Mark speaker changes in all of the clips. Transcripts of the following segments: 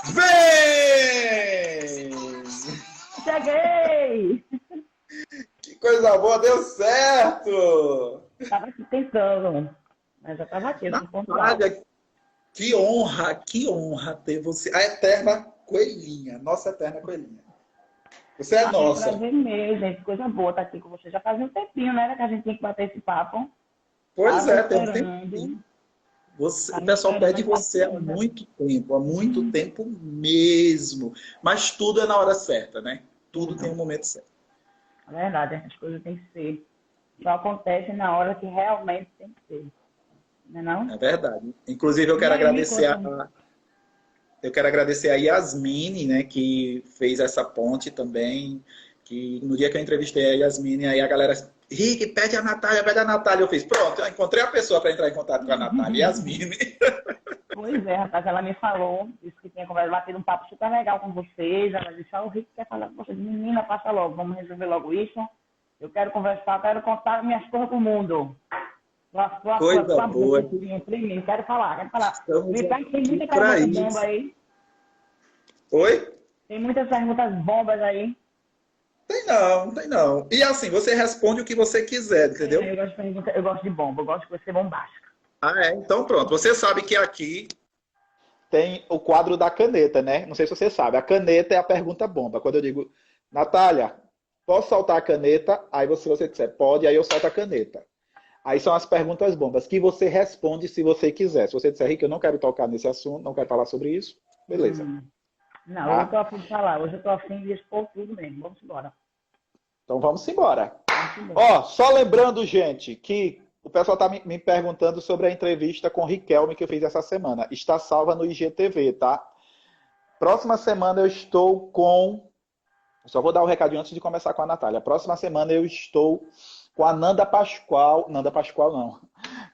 Speaker 1: Vem!
Speaker 2: Cheguei!
Speaker 1: Que coisa boa, deu certo!
Speaker 2: Tava aqui tentando, mas já tava aqui, eu fui pontual.
Speaker 1: Natália, que honra ter você, a eterna coelhinha, nossa eterna coelhinha. Você é
Speaker 2: Ah, é um
Speaker 1: nossa.
Speaker 2: prazer meu, gente. Coisa boa estar aqui com você. Já fazia um tempinho, né, que a gente tinha que bater esse papo.
Speaker 1: Pois
Speaker 2: Tava
Speaker 1: é, tem um tempinho.
Speaker 2: esperando,
Speaker 1: O
Speaker 2: tava
Speaker 1: pessoal
Speaker 2: esperando,
Speaker 1: pede
Speaker 2: mas tá
Speaker 1: você
Speaker 2: toda.
Speaker 1: há muito tempo mesmo. Mas tudo é na hora certa, né? Tudo tem um
Speaker 2: Tudo.
Speaker 1: momento certo.
Speaker 2: É verdade, as coisas têm que ser. Só acontecem na hora que realmente tem que ser. Não é não?
Speaker 1: É verdade. Inclusive,
Speaker 2: E aí, me conta.
Speaker 1: eu quero agradecer a Yasmine, né, que fez essa ponte também. Que no dia que eu entrevistei a Yasmine, aí a galera, Rick, pede a Natália, pede a Natália. Eu fiz, pronto, eu encontrei a pessoa para entrar em contato com a Natália, Yasmine.
Speaker 2: Pois é, rapaz, ela me falou, disse que tinha conversado, batido um papo super legal com vocês. Ela disse, o Rick quer falar com vocês. Menina, passa logo, vamos resolver logo isso. Eu quero conversar, quero contar minhas coisas pro mundo.
Speaker 1: Coisa
Speaker 2: Tua boca,
Speaker 1: boa.
Speaker 2: assim, pra mim, quero falar, quero falar.
Speaker 1: Estamos
Speaker 2: Me tem
Speaker 1: aqui
Speaker 2: muita
Speaker 1: para
Speaker 2: pergunta bomba
Speaker 1: isso.
Speaker 2: aí.
Speaker 1: Oi?
Speaker 2: Tem muitas perguntas bombas aí.
Speaker 1: Tem não, tem não. E assim, você responde o que você quiser,
Speaker 2: É,
Speaker 1: entendeu?
Speaker 2: eu gosto de bomba, eu gosto de ser bombástica.
Speaker 1: Ah, é? Então pronto. Você sabe que aqui tem o quadro da caneta, né? Não sei se você sabe. A caneta é a pergunta bomba. Quando eu digo, Natália, posso soltar a caneta? Aí você disser, pode, aí eu solto a caneta. Aí são as perguntas bombas, que você responde se você quiser. Se você disser, Rick, eu não quero tocar nesse assunto, não quero falar sobre isso, beleza.
Speaker 2: Hum. Não, hoje eu tô
Speaker 1: Tá?
Speaker 2: afim de falar, hoje eu tô afim de expor tudo mesmo. Vamos embora.
Speaker 1: Então vamos embora.
Speaker 2: Vamos embora.
Speaker 1: Ó, só lembrando, gente, que o pessoal está me perguntando sobre a entrevista com o Riquelme que eu fiz essa semana. Está salva no IGTV, tá? Próxima semana eu estou com. Só vou dar o recadinho antes de começar com a Natália. Próxima semana eu estou com a Nanda Pascoal. Nanda Pascoal, não.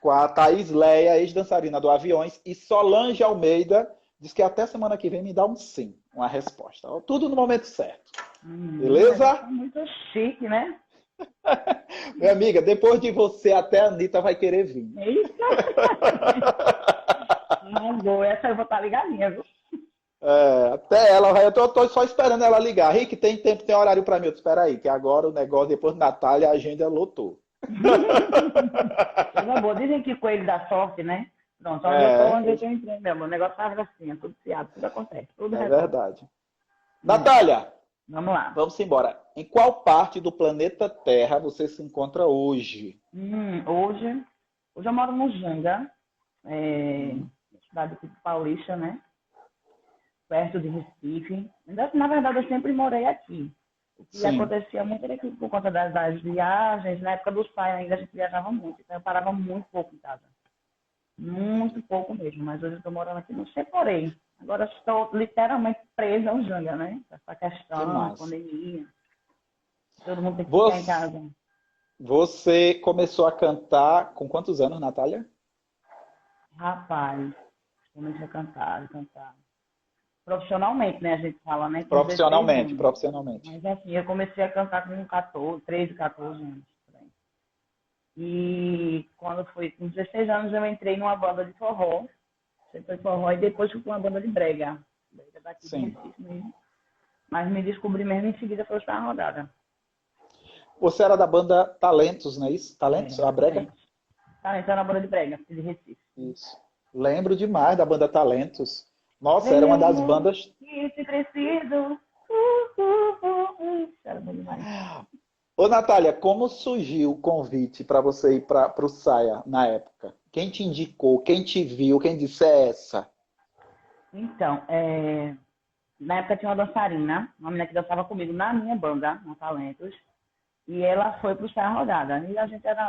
Speaker 1: Com a Thaís Leia, ex-dançarina do Aviões. E Solange Almeida diz que até semana que vem me dá um sim, uma resposta. Tudo no momento certo.
Speaker 2: Mas
Speaker 1: Beleza?
Speaker 2: tá muito chique, né?
Speaker 1: Minha amiga, depois de você, até a Anitta vai querer vir.
Speaker 2: Eita! Arrasou. Essa eu vou estar ligadinha, viu?
Speaker 1: É, até ela vai. Eu tô só esperando ela ligar. Rick, tem tempo, tem horário para mim. Espera aí, que agora o negócio, depois de Natália, a agenda lotou.
Speaker 2: Coisa boa. Dizem que coelho dá sorte, né? Pronto,
Speaker 1: É,
Speaker 2: onde eu tô entrei mesmo. O negócio tava assim, tudo fiado, tudo acontece, tudo
Speaker 1: é
Speaker 2: resolve.
Speaker 1: verdade. Natália,
Speaker 2: Vamos lá.
Speaker 1: vamos embora. Em qual parte do planeta Terra você se encontra hoje?
Speaker 2: Hoje eu moro no Janga,
Speaker 1: Hum,
Speaker 2: cidade aqui de Paulista, né? Perto de Recife. Na verdade, eu sempre morei aqui. O que
Speaker 1: sim,
Speaker 2: acontecia muito era que por conta das viagens, na época dos pais ainda a gente viajava muito, então eu parava muito pouco em casa. Muito pouco mesmo, mas hoje eu estou morando aqui no Seporém. Agora estou literalmente presa ao Janga, né? Essa
Speaker 1: que
Speaker 2: questão,
Speaker 1: massa.
Speaker 2: pandemia, todo mundo tem que ficar em
Speaker 1: Você,
Speaker 2: casa.
Speaker 1: você começou a cantar com quantos anos, Natália?
Speaker 2: Rapaz, comecei a cantar. Profissionalmente, né? A gente fala, né? Com 16
Speaker 1: Profissionalmente,
Speaker 2: anos.
Speaker 1: profissionalmente.
Speaker 2: Mas assim, eu comecei a cantar com 14, 13, 14 anos. Por aí. E quando foi com 16 anos, eu entrei numa banda de forró. Sempre foi forró e depois fui com uma banda de brega. Brega daqui de
Speaker 1: Sim.
Speaker 2: Recife mesmo. Mas me descobri mesmo em seguida foi estar rodada.
Speaker 1: Você era da banda Talentos, não é isso? Talentos?
Speaker 2: É,
Speaker 1: A Brega?
Speaker 2: talento. Talento era na banda de brega, de Recife.
Speaker 1: Isso. Lembro demais da banda Talentos. Nossa, era uma das
Speaker 2: Veneno,
Speaker 1: bandas.
Speaker 2: que se preciso. Era bom demais.
Speaker 1: Ô, Natália, como surgiu o convite para você ir para o Saia na época? Quem te indicou? Quem te viu? Quem disse é essa?
Speaker 2: Então, na época tinha uma dançarina, uma menina que dançava comigo na minha banda, na Talentos, e ela foi para o Serra Rodada. E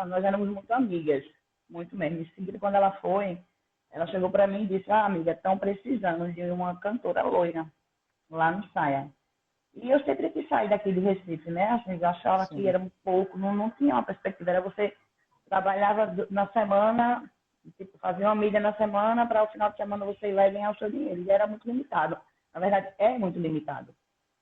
Speaker 2: nós éramos muito amigas, muito mesmo. Em seguida, quando ela foi, ela chegou para mim e disse, amiga, estão precisando de uma cantora loira lá no Saia. E eu sempre quis sair daqui de Recife, né? Assim, eu achava que
Speaker 1: Sim,
Speaker 2: era um pouco, não tinha uma perspectiva. Era você trabalhava na semana, tipo, fazia uma milha na semana, para o final de semana você ir lá e ganhar o seu dinheiro. E era muito limitado. Na verdade, é muito limitado.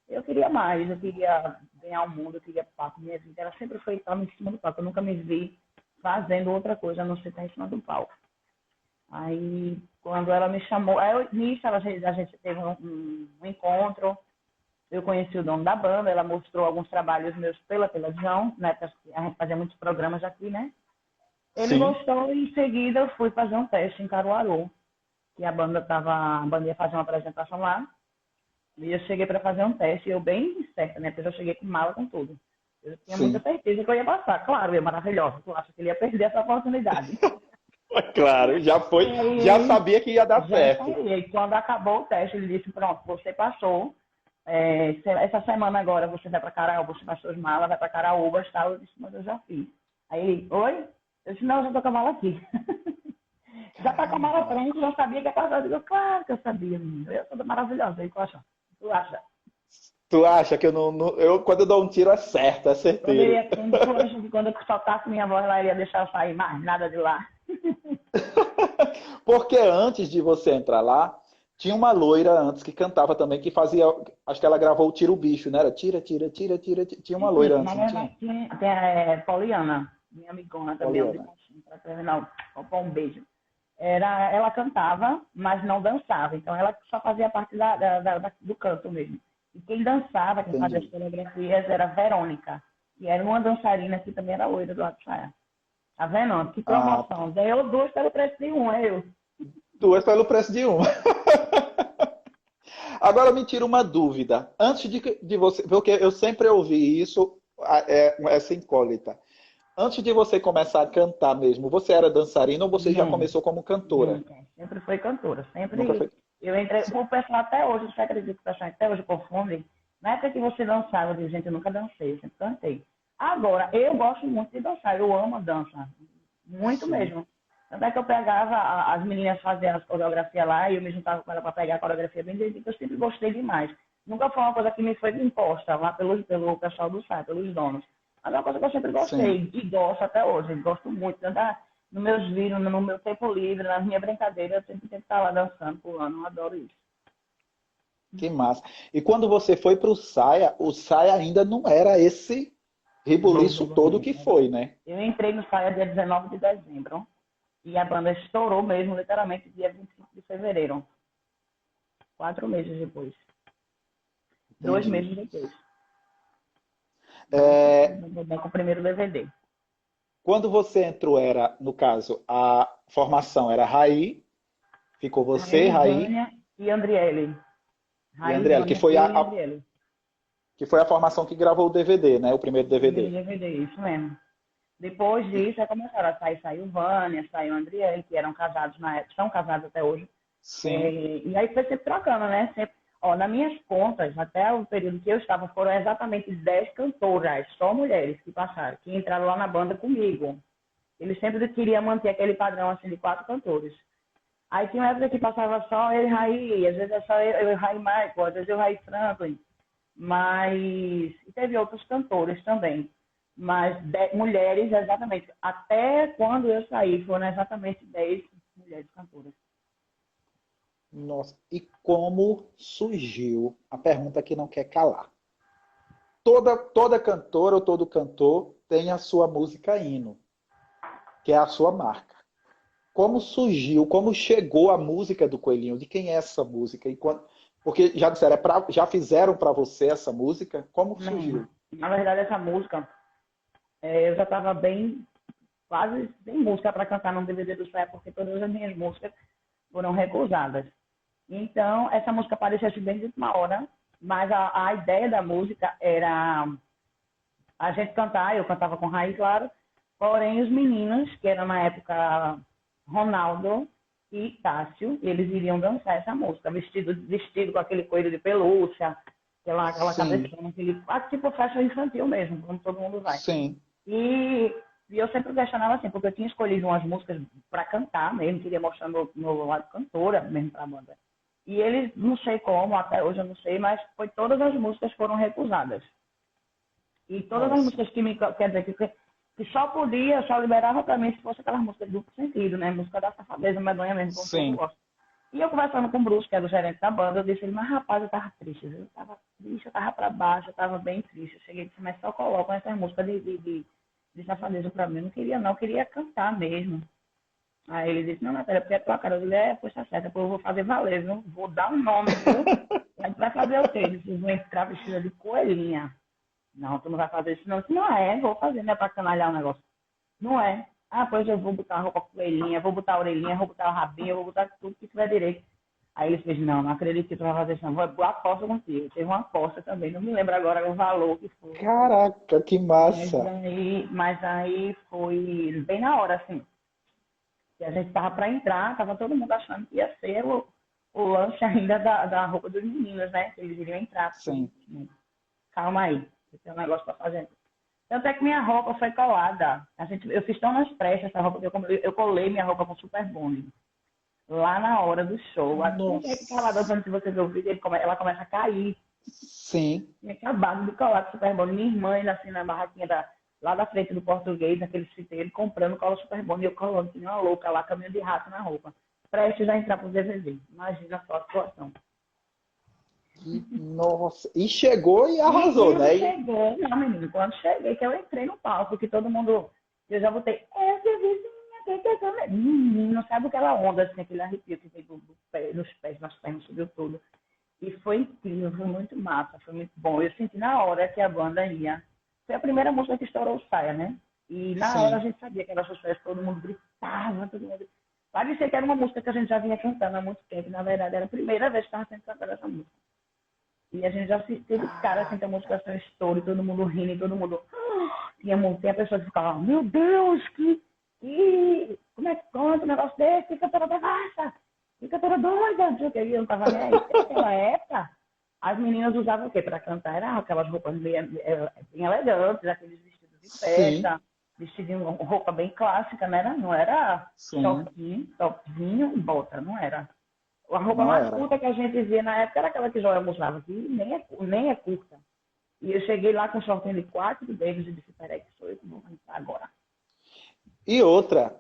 Speaker 2: Eu queria mais, eu queria ganhar o mundo, eu queria papo. Minha vida ela sempre foi estar em cima do palco. Eu nunca me vi fazendo outra coisa a não ser estar em cima do palco. Aí, quando ela me chamou, aí nisso a gente teve um encontro, eu conheci o dono da banda, ela mostrou alguns trabalhos meus pela televisão, né? A gente fazia muitos programas aqui, né? Ele
Speaker 1: Sim,
Speaker 2: gostou e em seguida eu fui fazer um teste em Caruaru, que a banda ia fazer uma apresentação lá, e eu cheguei para fazer um teste, e eu bem certa, né? Porque eu cheguei com mala com tudo. Eu tinha muita
Speaker 1: sim.
Speaker 2: certeza que eu ia passar. Claro, eu maravilhosa. Tu acha que ele ia perder essa oportunidade?
Speaker 1: Claro, já foi, já
Speaker 2: Aí,
Speaker 1: sabia que ia dar
Speaker 2: já
Speaker 1: certo.
Speaker 2: saí. E quando acabou o teste, ele disse, pronto, você passou. Essa semana agora você vai para Caraúba, você faz suas malas, vai para Caraúba e tal. Eu disse, mas eu já fiz. Aí, oi? Eu disse, não, eu já tô com a mala aqui. Já tá com a mala
Speaker 1: Caramba.
Speaker 2: pronta, já sabia que ia passar. Eu digo, claro que eu sabia, menino. Eu sou maravilhosa. Aí tu acha? Tu acha?
Speaker 1: Tu acha que eu não, eu quando eu dou um tiro é certo, é certeiro.
Speaker 2: Quando tu acha que quando eu soltasse minha voz lá, ele ia deixar eu sair mais nada de lá?
Speaker 1: Porque antes de você entrar lá, tinha uma loira antes que cantava também, que fazia. Acho que ela gravou o Tira o Bicho, né? Era tira, tira, tira, tira. Tinha uma loira
Speaker 2: Na
Speaker 1: antes, não tinha?
Speaker 2: verdade, tem Poliana, minha amigona também, eu
Speaker 1: Poliana.
Speaker 2: digo assim, para terminar, um beijo. Ela cantava, mas não dançava. Então, ela só fazia parte do canto mesmo. E quem dançava, quem fazia as
Speaker 1: Entendi.
Speaker 2: coreografias, era a Verônica, que era uma dançarina que também era loira do lado de saia. Tá vendo? Que
Speaker 1: Ah, tá.
Speaker 2: promoção. Ganhou duas pelo preço de uma, eu.
Speaker 1: Duas pelo preço de uma. Agora me tira uma dúvida. Antes de você. Porque eu sempre ouvi isso, essa incógnita. Antes de você começar a cantar mesmo, você era dançarina ou você já
Speaker 2: Não,
Speaker 1: começou como cantora?
Speaker 2: nunca. Sempre foi cantora.
Speaker 1: Nunca
Speaker 2: Sempre
Speaker 1: foi.
Speaker 2: eu entrei. O pessoal até hoje, você acredita que o pessoal até hoje confunde? Na época que você dançava, eu digo, gente, eu nunca dancei, eu sempre cantei. Agora, eu gosto muito de dançar, eu amo a dança. Muito
Speaker 1: Sim,
Speaker 2: mesmo. Tanto é que eu pegava, as meninas faziam as coreografias lá e eu me juntava com ela para pegar a coreografia bem direitinho, que eu sempre gostei demais. Nunca foi uma coisa que me foi imposta lá pelo pessoal do site, pelos donos. Mas é uma coisa que eu sempre
Speaker 1: sim.
Speaker 2: gostei e gosto até hoje. Gosto muito. Tanto nos meus vídeos, no meu tempo livre, nas minhas brincadeiras, eu sempre tento estar lá dançando, pulando. Eu adoro isso.
Speaker 1: Que massa. E quando você foi para o Saia ainda não era esse rebuliço todo que foi, né?
Speaker 2: Eu entrei no Saia dia 19 de dezembro e a banda estourou mesmo, literalmente, dia 25 de fevereiro. 4 meses depois. 2 meses
Speaker 1: Entendi.
Speaker 2: depois. Bem,
Speaker 1: É,
Speaker 2: com o primeiro DVD.
Speaker 1: quando você entrou, era, no caso, a formação era Raí, ficou você,
Speaker 2: Raí,
Speaker 1: Raí
Speaker 2: Vânia e Andriele.
Speaker 1: e
Speaker 2: Raí,
Speaker 1: Andriela,
Speaker 2: Vânia, Fio e Andriele.
Speaker 1: que foi a formação que gravou o DVD, né? O primeiro
Speaker 2: O primeiro
Speaker 1: DVD.
Speaker 2: DVD, isso mesmo. Depois disso, aí começaram a sair, saiu Vânia, saiu Andriele, que eram casados na época, são casados até hoje.
Speaker 1: Sim,
Speaker 2: E aí foi sempre trocando, né? Sempre, ó, nas minhas contas, até o período que eu estava, foram exatamente 10 cantoras, só mulheres que passaram, que entraram lá na banda comigo. Eles sempre queriam manter aquele padrão assim de 4 cantores. Aí tinha uma época que passava só eu e Raí, às vezes é só eu e Raí Michael, às vezes eu e Raí Franklin. Mas e teve outros cantores também. Mas mulheres, exatamente. Até quando eu saí, foram exatamente 10 mulheres cantoras.
Speaker 1: nossa. E como surgiu a pergunta que não quer calar? Toda cantora ou todo cantor tem a sua música hino, que é a sua marca. Como surgiu, como chegou a música do Coelhinho? De quem é essa música? Porque já disseram, já fizeram para você essa música? Como
Speaker 2: Não,
Speaker 1: surgiu?
Speaker 2: na verdade, essa música, eu já estava bem, quase sem música para cantar no DVD do Sé, porque todas as minhas músicas foram recusadas. Então, essa música apareceu assim bem de última hora, mas a ideia da música era a gente cantar, eu cantava com Raí, claro, porém os meninos, que eram na época Ronaldo e Cássio, eles iriam dançar essa música, vestido com aquele coelho de pelúcia, aquela
Speaker 1: Sim,
Speaker 2: cabeçona, tipo festa infantil mesmo, como todo mundo vai.
Speaker 1: sim.
Speaker 2: E, e eu sempre questionava assim, porque eu tinha escolhido umas músicas para cantar mesmo, queria mostrar meu lado cantora mesmo para a banda. E eles, não sei como, até hoje eu não sei, mas todas as músicas foram recusadas. E todas as
Speaker 1: Nossa.
Speaker 2: músicas que me. Quer dizer, que só podia, só liberava pra mim se fosse aquelas músicas de duplo sentido, né? Música da safadeza, medonha mesmo, como o povo
Speaker 1: Sim.
Speaker 2: gosta. E eu conversando com o Bruce, que era o gerente da banda, eu disse ele, mas rapaz, eu tava triste, viu? Eu tava triste, eu tava pra baixo, eu tava bem triste. Eu cheguei e disse, mas só colocam essas músicas de safadeza pra mim. Eu não queria não, eu queria cantar mesmo. Aí ele disse, não, Natália, porque é tua cara. Eu disse, pois tá certo, depois eu vou fazer valer, viu? Vou dar um nome, viu? A gente vai fazer o quê? Ele disse, vou entrar vestida de coelhinha. Não, tu não vai fazer isso não. Eu disse, não é, vou fazer, não é pra canalhar o negócio. Não é. Ah, pois eu vou botar a roupa coelhinha, vou botar a orelhinha, vou botar o rabinho, vou botar tudo que tiver direito. Aí ele fez, não acredito que tu vai fazer isso, não. Vou aposta contigo. Teve uma aposta também, não me lembro agora o valor que foi.
Speaker 1: Caraca, que massa!
Speaker 2: Mas aí foi bem na hora, assim. Que a gente tava para entrar, tava todo mundo achando que ia ser o lanche ainda da roupa dos meninos, né? Que eles iriam entrar.
Speaker 1: Sim.
Speaker 2: Calma aí, tem um negócio para fazer. Tanto é que minha roupa foi colada. Eu fiz tão nas pressas essa roupa que eu colei minha roupa com super bond. Lá na hora do show. Assim que ficar lá dançando, se vocês ouvirem, ela começa a cair.
Speaker 1: Sim.
Speaker 2: Tinha acabado de colar com super bond. Minha irmã ainda assim na barraquinha lá da frente do português, naquele citeiro, comprando cola super bond. E eu colando, que nem uma louca lá, caminho de rato na roupa. Prestes a entrar pro DVD. Imagina só a situação.
Speaker 1: Nossa, e chegou e arrasou, né?
Speaker 2: Cheguei, não, menino, quando cheguei, que eu entrei no palco, que todo mundo, eu já botei, menino, sabe aquela onda, assim, aquele arrepio que veio nos pés, nas pernas, subiu tudo. E foi incrível, foi muito massa, foi muito bom. Eu senti na hora que a banda ia. Foi a primeira música que estourou o Saia, né? E na hora a gente sabia que era sucesso, todo mundo gritava, todo mundo. Parecia que era uma música que a gente já vinha cantando há muito tempo, na verdade era a primeira vez que estava sendo cantada essa música. E a gente já teve cara assim que a música foi um estouro, todo mundo rindo, e todo mundo. Tinha pessoas que ficavam, meu Deus, como é que conta um negócio desse? Que cantora devassa, que cantora doida, não sei o que, eu não tava nem aí. Naquela época, as meninas usavam o quê para cantar? Era aquelas roupas bem elegantes, aqueles vestidos de festa, vestidinho, roupa bem clássica, não era shortinho e bota, não era. A roupa
Speaker 1: Não
Speaker 2: mais
Speaker 1: era.
Speaker 2: curta que a gente via na época era aquela que Joel usava, que nem é curta. E eu cheguei lá com um shortinho de 4 dedos e disse, peraí que sou eu que vou entrar agora.
Speaker 1: E outra,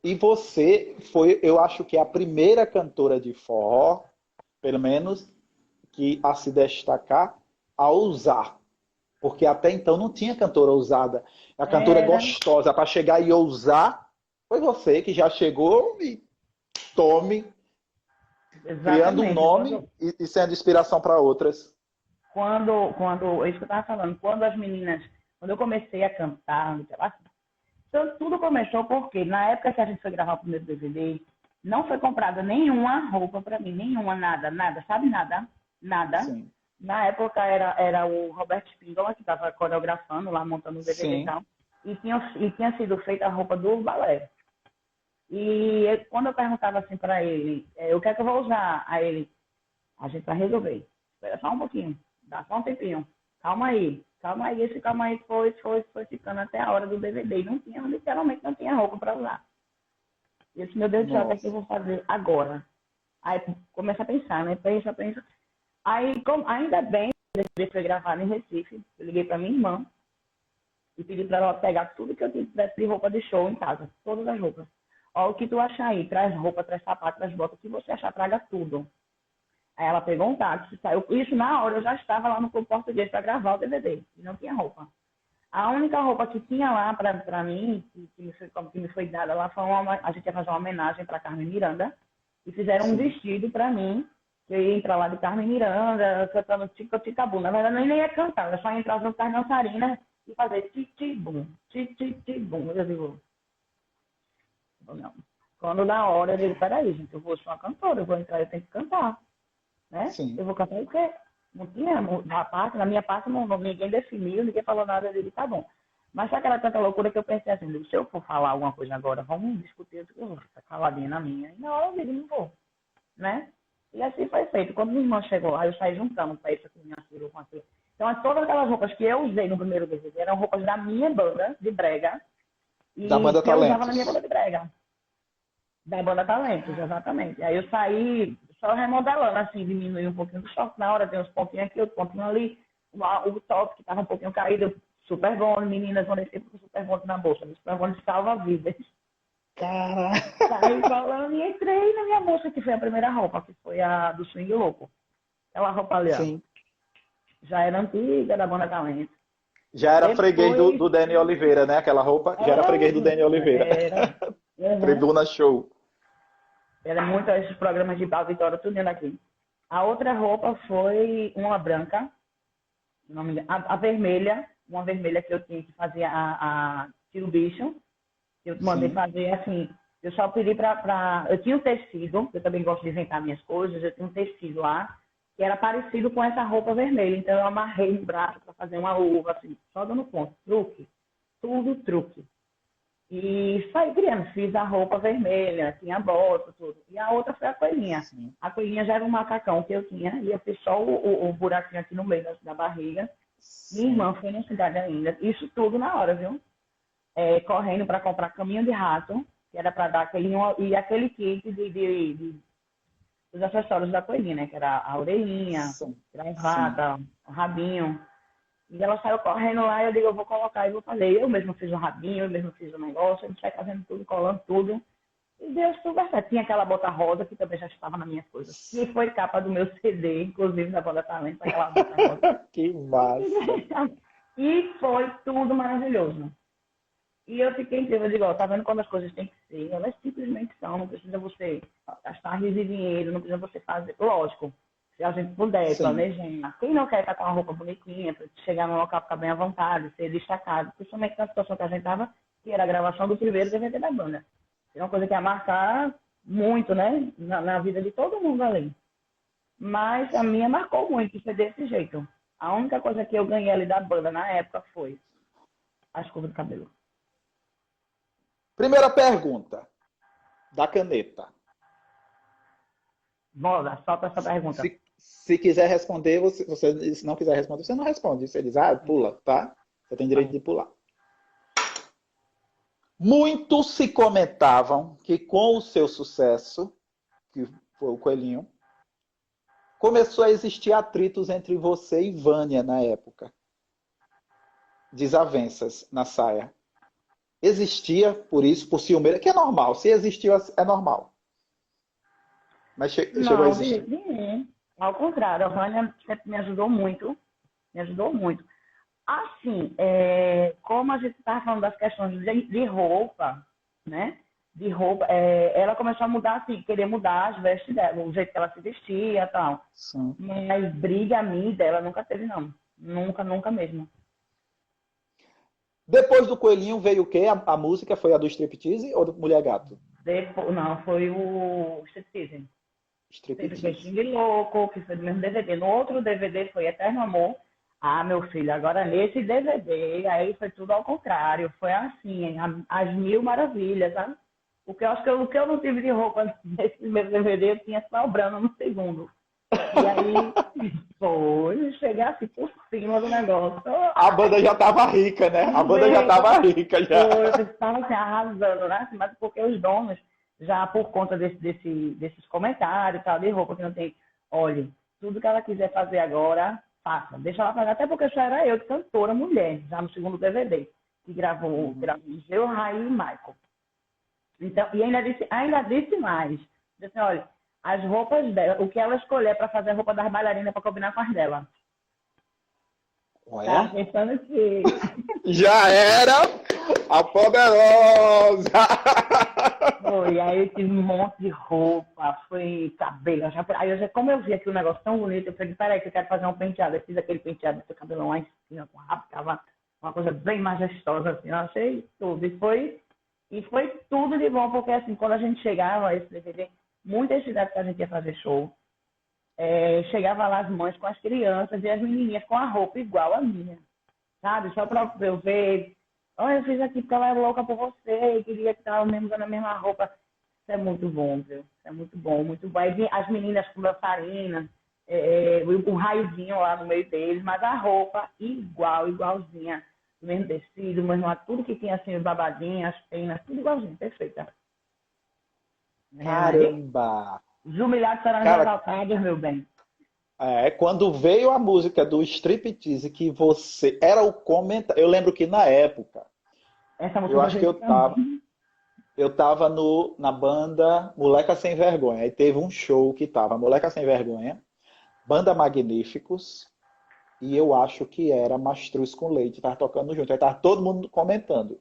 Speaker 1: e você foi, eu acho que a primeira cantora de forró, pelo menos, que a se destacar, a ousar. Porque até então não tinha cantora ousada. A cantora gostosa para chegar e ousar, foi você que já chegou e tome.
Speaker 2: Exatamente.
Speaker 1: Criando um nome e sendo inspiração para outras.
Speaker 2: É isso que eu estava falando, quando eu comecei a cantar, então, tudo começou porque na época que a gente foi gravar o primeiro DVD, não foi comprada nenhuma roupa para mim, nenhuma, nada, sabe nada?
Speaker 1: Sim.
Speaker 2: Na época era o Roberto Spindola que estava coreografando lá, montando o DVD e tal, e tinha sido feita a roupa do balé. E quando eu perguntava assim para ele, o que é que eu vou usar? Aí ele, a gente vai resolver. Espera só um pouquinho, dá só um tempinho. Calma aí. Esse calma aí foi ficando até a hora do DVD. E literalmente não tinha roupa para usar. E eu disse, meu Deus do céu, o que é que eu vou fazer agora? Aí começa a pensar, né? Pensa. Aí, ainda bem, o DVD foi gravado em Recife. Eu liguei para minha irmã e pedi para ela pegar tudo que eu tivesse de roupa de show em casa. Todas as roupas. Ó, o que tu achar aí, traz roupa, traz sapato, traz bota, o que você achar, traga tudo. Aí ela pegou um táxi, saiu. Isso na hora, eu já estava lá no Clube Português para gravar o DVD, e não tinha roupa. A única roupa que tinha lá para mim, que me foi dada lá, foi a gente ia fazer uma homenagem para Carmen Miranda, e fizeram um vestido para mim, que eu ia entrar lá de Carmen Miranda, cantando Tica-Tica-Bum. Na verdade, eu nem ia cantar, eu só ia entrar junto com as dançarinas e fazer Tic-Tic-Bum, Tic-Tic-Bum. Eu digo, não. Quando na hora, eu digo, peraí, gente, eu vou ser uma cantora, eu vou entrar, eu tenho que cantar, né?
Speaker 1: Sim.
Speaker 2: Eu vou cantar o quê? Não tinha, na minha parte, ninguém definiu, ninguém falou nada, eu digo, tá bom. Mas sabe aquela tanta loucura que eu pensei assim, se eu for falar alguma coisa agora, vamos discutir, eu vou ficar caladinha na minha. E na hora eu digo, não vou, né? E assim foi feito. Quando minha irmã chegou lá, eu saí juntando para isso com minha filha, com a filha. Então, todas aquelas roupas que eu usei no primeiro DVD eram roupas da minha banda de brega, e
Speaker 1: da banda
Speaker 2: que eu usava
Speaker 1: Talentos.
Speaker 2: na minha banda de brega. Da banda Talentos, exatamente. Aí eu saí só remodelando, assim, diminuí um pouquinho do short na hora, tem uns pontinhos aqui, outro pontinho ali, o top que estava um pouquinho caído, super bom, meninas vão descer com super bom na bolsa, super bom salva vidas.
Speaker 1: Caraca!
Speaker 2: Saí falando e entrei na minha bolsa, que foi a primeira roupa, que foi a do Swing Louco. Aquela roupa ali, ó.
Speaker 1: Sim.
Speaker 2: Já era antiga, da banda Talentos.
Speaker 1: Já era freguês do Dani Oliveira, né? Aquela roupa já era freguês do Dani Oliveira.
Speaker 2: Era. Uhum.
Speaker 1: Tribuna Show.
Speaker 2: Era muito esses programas de Pau Vitória, tudo dentro aqui. A outra roupa foi uma branca, não me engano, a vermelha, uma vermelha que eu tinha que fazer a tiro bicho. Eu mandei
Speaker 1: Sim,
Speaker 2: fazer assim, eu só pedi pra. Eu tinha um tecido, eu também gosto de inventar minhas coisas, eu tinha um tecido lá, que era parecido com essa roupa vermelha. Então eu amarrei no braço para fazer uma luva, assim, só dando ponto. Truque. Tudo truque. E saí criando, fiz a roupa vermelha, tinha bota, tudo. E a outra foi a coelhinha.
Speaker 1: sim,
Speaker 2: A coelhinha já era um macacão que eu tinha, e eu fiz só o buraquinho aqui no meio da barriga. Minha
Speaker 1: sim.
Speaker 2: irmã foi na cidade ainda, isso tudo na hora, viu? Correndo para comprar caminho de rato, que era para dar aquele, e aquele kit dos acessórios da coelhinha, né? Que era a orelhinha,
Speaker 1: Sim, sim.
Speaker 2: gravata, o rabinho. E ela saiu correndo lá e eu digo, eu vou colocar e vou fazer. Eu mesmo fiz o rabinho, eu mesmo fiz o negócio, a gente sai fazendo tudo, colando tudo. E deu super certo. Tinha aquela bota rosa que também já estava nas minhas coisas. Que foi capa do meu CD, inclusive da Banda Talento, aquela bota rosa.
Speaker 1: Que massa.
Speaker 2: E foi tudo maravilhoso. E eu fiquei incrível, eu digo, ó, tá vendo como as coisas têm que ser? Elas simplesmente são, não precisa você gastar rios e dinheiro, não precisa você fazer. Lógico, se a gente puder
Speaker 1: Sim,
Speaker 2: planejar. Quem não quer estar com uma roupa bonitinha, para chegar no local ficar bem à vontade, ser destacado, principalmente na situação que a gente estava, que era a gravação do primeiro DVD da banda. É uma coisa que ia marcar muito, né, na vida de todo mundo ali. Mas a minha marcou muito, foi desse jeito. A única coisa que eu ganhei ali da banda na época foi a escova do cabelo.
Speaker 1: primeira pergunta da caneta.
Speaker 2: Bora, solta essa pergunta.
Speaker 1: Se quiser responder, se não quiser responder, você não responde. Você diz, pula, tá? Você tem direito de pular. Muitos se comentavam que com o seu sucesso, que foi o Coelhinho, começou a existir atritos entre você e Vânia na época. Desavenças na saia. Existia, por isso, por ciúmeira, que é normal. Se existiu, é normal. Mas chegou a
Speaker 2: Não, de
Speaker 1: existir.
Speaker 2: jeito nenhum. Ao contrário, a Vânia sempre me ajudou muito. Me ajudou muito. Assim, como a gente estava falando das questões de roupa, né? De roupa, ela começou a mudar, assim, querer mudar as vestes dela, o jeito que ela se vestia e tal.
Speaker 1: Sim.
Speaker 2: Mas briga a mim dela nunca teve, não. Nunca, nunca mesmo.
Speaker 1: Depois do Coelhinho veio o quê? A música foi a do Striptease ou do Mulher Gato?
Speaker 2: Depois, não, foi o Striptease. Teve
Speaker 1: Striptease.
Speaker 2: Beijinho de Louco, que foi do mesmo DVD. No outro DVD foi Eterno Amor. Ah, meu filho, agora nesse DVD, aí foi tudo ao contrário. Foi assim, as mil maravilhas, sabe? Porque eu acho que o que eu não tive de roupa nesse primeiro DVD, eu tinha sobrando no segundo. E aí, foi, chegasse por cima do negócio.
Speaker 1: A banda já estava rica, né? A banda já estava rica já.
Speaker 2: Eu estava assim, arrasando, né? Mas porque os donos, já por conta desses comentários e tal, de roupa que não tem, olha, tudo que ela quiser fazer agora, faça. Deixa ela fazer, até porque só era eu, cantora mulher, já no segundo DVD, que gravou eu, Raí e Michael. Então, e ainda disse mais. Disse assim, olha, as roupas dela, o que ela escolher para fazer a roupa das bailarinas para combinar com as dela. Tá
Speaker 1: Olha,
Speaker 2: pensando que
Speaker 1: já era a poderosa.
Speaker 2: foi, aí eu tive um monte de roupa, foi cabelo. Como eu vi aqui um negócio tão bonito, eu falei, peraí, que eu quero fazer um penteado. Eu fiz aquele penteado do seu cabelão lá em cima, com rabo, ficava uma coisa bem majestosa, assim, eu achei tudo. E foi tudo de bom, porque assim, quando a gente chegava a esse DVD, muitas cidades que a gente ia fazer show, chegava lá as mães com as crianças e as menininhas com a roupa igual a minha, sabe? Só para eu ver. Olha, eu fiz aqui porque ela é louca por você e queria que estava mesmo usando a mesma roupa. Isso é muito bom, viu? Isso é muito bom, muito bom. Aí as meninas com dançarina, o raiozinho lá no meio deles, mas a roupa igual, igualzinha. O mesmo tecido, mesmo tudo que tinha assim, os babadinhos, as penas, tudo igualzinho, perfeita. Não é verdade?
Speaker 1: Caramba!
Speaker 2: Os humilhados serão
Speaker 1: Cara,
Speaker 2: exaltados, meu bem.
Speaker 1: quando veio a música do Striptease, que você era o comentário. Eu lembro que na época,
Speaker 2: Essa música
Speaker 1: eu
Speaker 2: da
Speaker 1: acho que
Speaker 2: gente também.
Speaker 1: eu tava na banda Moleca Sem Vergonha. Aí teve um show que tava Moleca Sem Vergonha, Banda Magníficos, e eu acho que era Mastruz com Leite, tava tocando junto. Aí tava todo mundo comentando.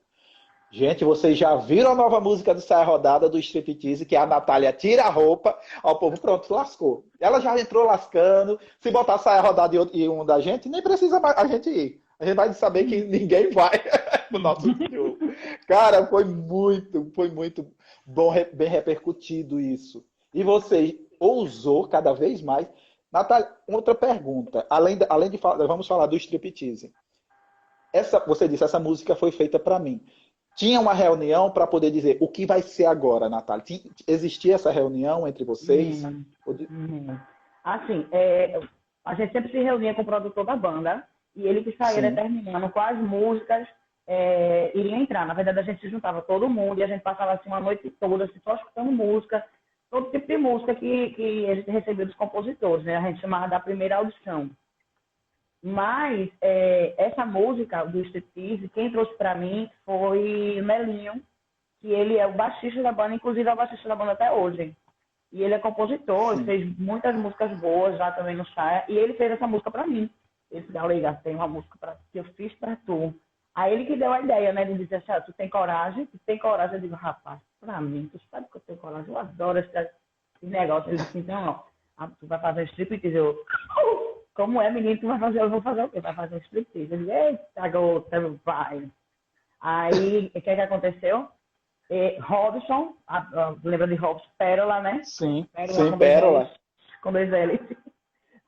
Speaker 1: Gente, vocês já viram a nova música do Saia Rodada do Striptease, que é a Natália tira a roupa, ao povo, pronto, lascou. Ela já entrou lascando. Se botar Saia Rodada e um da gente, nem precisa mais a gente ir. A gente vai saber que ninguém vai no nosso show. Cara, foi muito bom, bem repercutido isso. E você ousou cada vez mais. Natália, outra pergunta. Além de falar, vamos falar do striptease. Você disse, essa música foi feita para mim. Tinha uma reunião para poder dizer o que vai ser agora, Natália? Existia essa reunião entre vocês?
Speaker 2: Assim, a gente sempre se reunia com o produtor da banda e ele que saía determinando quais músicas iriam entrar. Na verdade, a gente se juntava todo mundo e a gente passava assim, uma noite toda assim, só escutando música, todo tipo de música que a gente recebia dos compositores, né? A gente chamava da primeira audição. Mas essa música do Striptease, quem trouxe para mim foi o Melinho, que ele é o baixista da banda, inclusive é o baixista da banda até hoje. E ele é compositor, ele fez muitas músicas boas já também no Saia, e ele fez essa música para mim. Ele disse, Galega, tem uma música que eu fiz para tu. Aí ele que deu a ideia, né, de dizer assim, tu tem coragem? Tu tem coragem? Eu digo, rapaz, para mim, tu sabe que eu tenho coragem, eu adoro esse negócio. Ele disse, então, ó, tu vai fazer striptease? Eu, como é, menino, tu vai fazer? Eu vou fazer o quê? Vai fazer striptease. Ele disse, eita, gota, vai. Aí, o que aconteceu? Robson, lembra de Robson? Pérola, né?
Speaker 1: Sim,
Speaker 2: Pérola. Com dois L's.